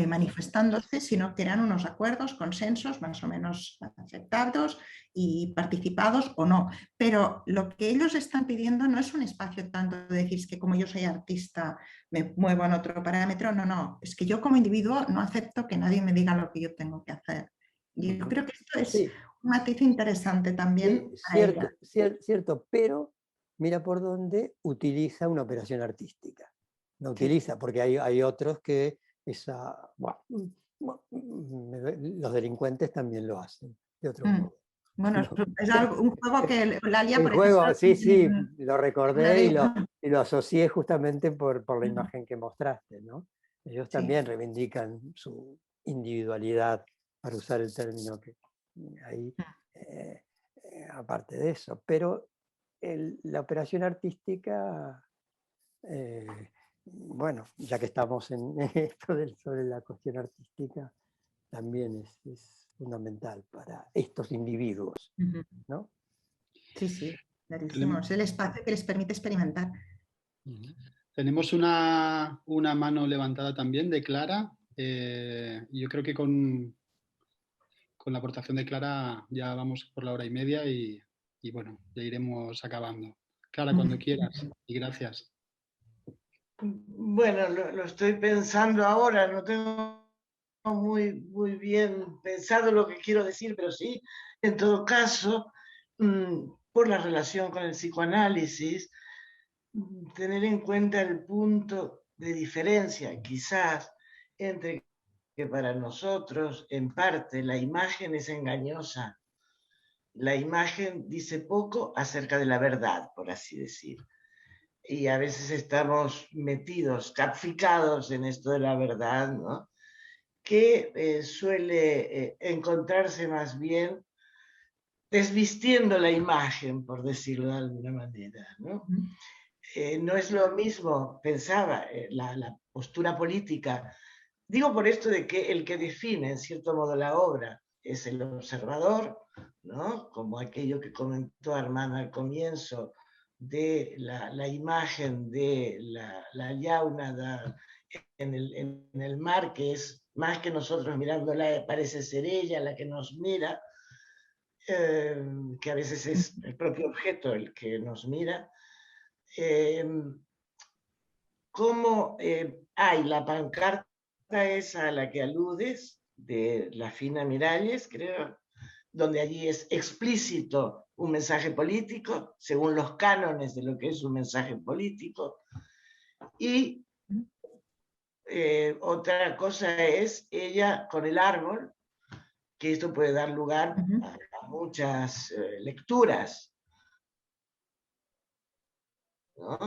manifestándose, sino que eran unos acuerdos, consensos más o menos aceptados y participados o no. Pero lo que ellos están pidiendo no es un espacio tanto de decir que como yo soy artista me muevo en otro parámetro, no, es que yo como individuo no acepto que nadie me diga lo que yo tengo que hacer. Y yo creo que esto es un matiz interesante también. Cierto, pero mira por dónde utiliza una operación artística. No utiliza, porque hay otros que los delincuentes también lo hacen de otro modo. Bueno, es un juego que Lalia, por ejemplo, sí, lo recordé y lo asocié justamente por la imagen que mostraste, ¿no? Ellos también reivindican su individualidad, para usar el término que ahí, aparte de eso, pero la operación artística, bueno, ya que estamos en esto sobre la cuestión artística, también es fundamental para estos individuos, ¿no? Sí, clarísimo. Es el espacio que les permite experimentar. Tenemos una mano levantada también de Clara. Yo creo que con la aportación de Clara ya vamos por la 1:30 y bueno, ya iremos acabando. Clara, cuando quieras, y gracias. Bueno, lo estoy pensando ahora, no tengo muy bien pensado lo que quiero decir, pero sí, en todo caso, por la relación con el psicoanálisis, tener en cuenta el punto de diferencia, quizás, entre que para nosotros, en parte, la imagen es engañosa. La imagen dice poco acerca de la verdad, por así decir. Y a veces estamos metidos, capficados en esto de la verdad, ¿no? Que suele encontrarse más bien desvistiendo la imagen, por decirlo de alguna manera, ¿no? No es lo mismo, pensaba, la postura política. Digo por esto de que el que define, en cierto modo, la obra es el observador, ¿no? Como aquello que comentó Armando al comienzo, de la imagen de la llauna en el mar, que es más que nosotros mirándola, parece ser ella la que nos mira, que a veces es el propio objeto el que nos mira. Cómo hay la pancarta esa a la que aludes, de la Fina Miralles, creo, donde allí es explícito un mensaje político, según los cánones de lo que es un mensaje político, y otra cosa es ella con el árbol, que esto puede dar lugar a muchas lecturas, ¿no?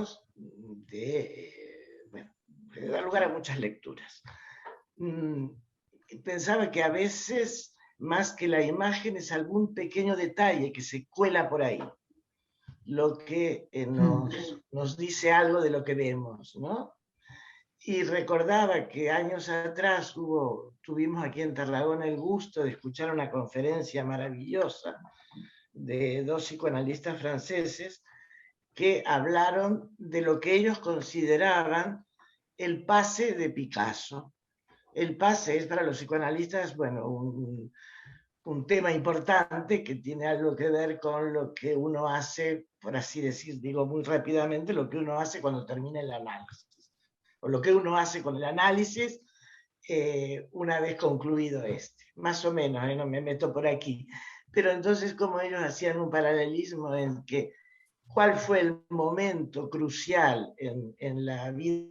Bueno, puede dar lugar a muchas lecturas. Pensaba que a veces, más que la imagen, es algún pequeño detalle que se cuela por ahí, lo que nos dice algo de lo que vemos, ¿no? Y recordaba que años atrás tuvimos aquí en Tarragona el gusto de escuchar una conferencia maravillosa de dos psicoanalistas franceses que hablaron de lo que ellos consideraban el pase de Picasso. El pase es para los psicoanalistas, bueno, un tema importante que tiene algo que ver con lo que uno hace, por así decir, digo muy rápidamente, lo que uno hace cuando termina el análisis, o lo que uno hace con el análisis una vez concluido este, más o menos, no me meto por aquí. Pero entonces, como ellos hacían un paralelismo en que cuál fue el momento crucial en la vida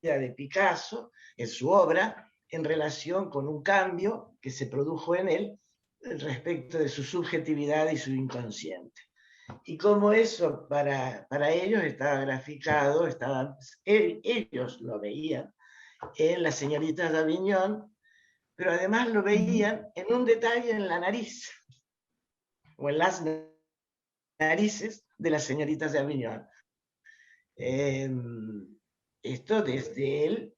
de Picasso, en su obra, en relación con un cambio que se produjo en él respecto de su subjetividad y su inconsciente. Y cómo eso para ellos estaba graficado, ellos lo veían en Las señoritas de Aviñón, pero además lo veían en un detalle en la nariz, o en las narices de las señoritas de Aviñón. Esto desde él,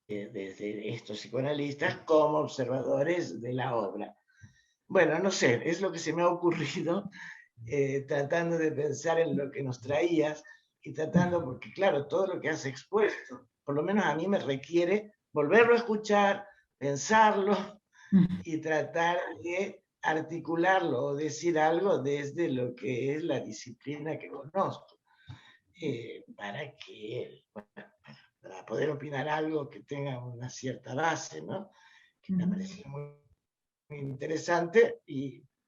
desde estos psicoanalistas como observadores de la obra. Bueno, no sé, es lo que se me ha ocurrido tratando de pensar en lo que nos traías y tratando, porque claro, todo lo que has expuesto, por lo menos a mí me requiere volverlo a escuchar, pensarlo y tratar de articularlo o decir algo desde lo que es la disciplina que conozco, para poder opinar algo que tenga una cierta base, ¿no? Que me parece muy, muy interesante,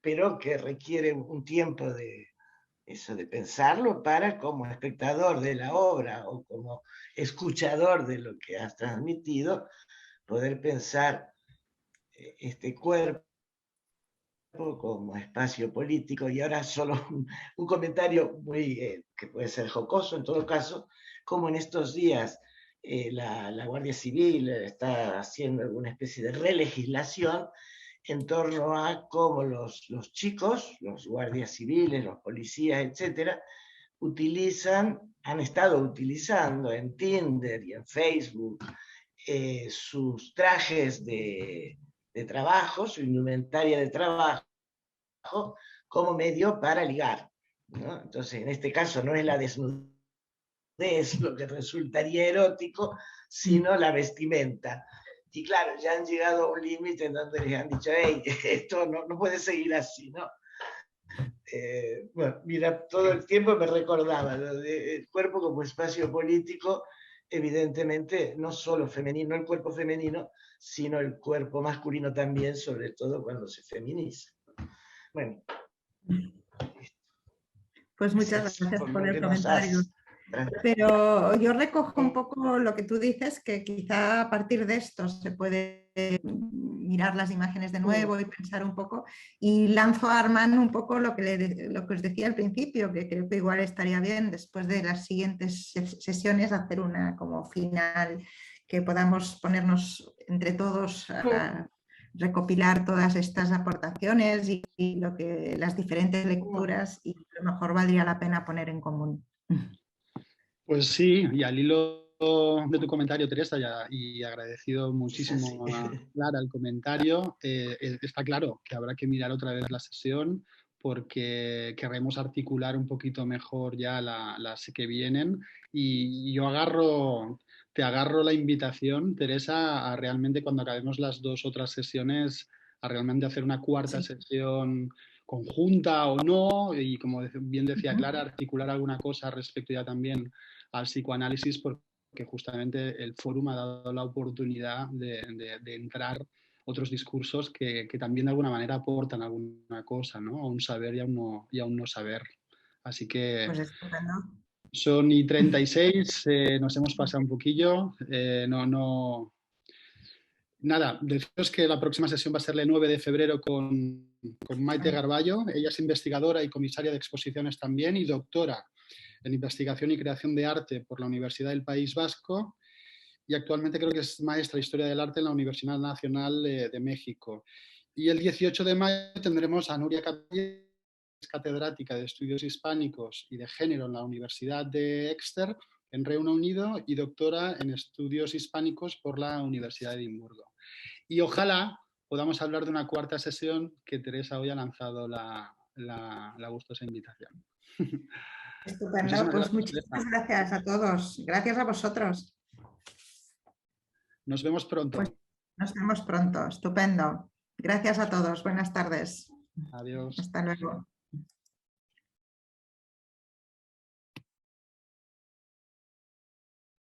pero que requiere un tiempo de pensarlo para, como espectador de la obra o como escuchador de lo que has transmitido, poder pensar este cuerpo como espacio político. Y ahora solo un comentario muy que puede ser jocoso en todo caso, como en estos días la Guardia Civil está haciendo alguna especie de relegislación en torno a cómo los chicos, los guardias civiles, los policías, etcétera, han estado utilizando en Tinder y en Facebook sus trajes de trabajo, su indumentaria de trabajo, como medio para ligar, ¿no? Entonces, en este caso no es la desnudez lo que resultaría erótico, sino la vestimenta. Y claro, ya han llegado a un límite en donde les han dicho, hey, esto no puede seguir así, ¿no? Bueno, mira, todo el tiempo me recordaba lo del cuerpo como espacio político, evidentemente no solo femenino, no el cuerpo femenino, sino el cuerpo masculino también, sobre todo cuando se feminiza. Bueno. Pues muchas gracias por el comentario. Pero yo recojo un poco lo que tú dices, que quizá a partir de esto se puede mirar las imágenes de nuevo y pensar un poco, y lanzo a Armand un poco lo que os decía al principio, que creo que igual estaría bien después de las siguientes sesiones hacer una como final, que podamos ponernos entre todos a recopilar todas estas aportaciones y las diferentes lecturas, y a lo mejor valdría la pena poner en común. Pues sí, y al hilo de tu comentario, Teresa, y agradecido muchísimo a Clara el comentario, está claro que habrá que mirar otra vez la sesión porque queremos articular un poquito mejor ya las que vienen, y yo te agarro la invitación, Teresa, a realmente cuando acabemos las dos otras sesiones, a realmente hacer una cuarta sesión conjunta o no, y como bien decía Clara, articular alguna cosa respecto ya también al psicoanálisis, porque justamente el fórum ha dado la oportunidad de entrar otros discursos que también de alguna manera aportan alguna cosa, ¿no? A un saber y a un no saber. Así que pues estupendo. Son y 36, nos hemos pasado un poquillo. Nada, deciros que la próxima sesión va a ser el 9 de febrero con Maite Garballo. Ella es investigadora y comisaria de exposiciones también y doctora en investigación y creación de arte por la Universidad del País Vasco y actualmente creo que es maestra de Historia del Arte en la Universidad Nacional de México. Y el 18 de mayo tendremos a Nuria Calle, catedrática de Estudios Hispánicos y de Género en la Universidad de Exeter, en Reino Unido, y doctora en Estudios Hispánicos por la Universidad de Edimburgo. Y ojalá podamos hablar de una cuarta sesión que Teresa hoy ha lanzado la gustosa invitación. Estupendo, pues muchísimas gracias a todos. Gracias a vosotros. Nos vemos pronto. Pues nos vemos pronto, estupendo. Gracias a todos, buenas tardes. Adiós. Hasta luego.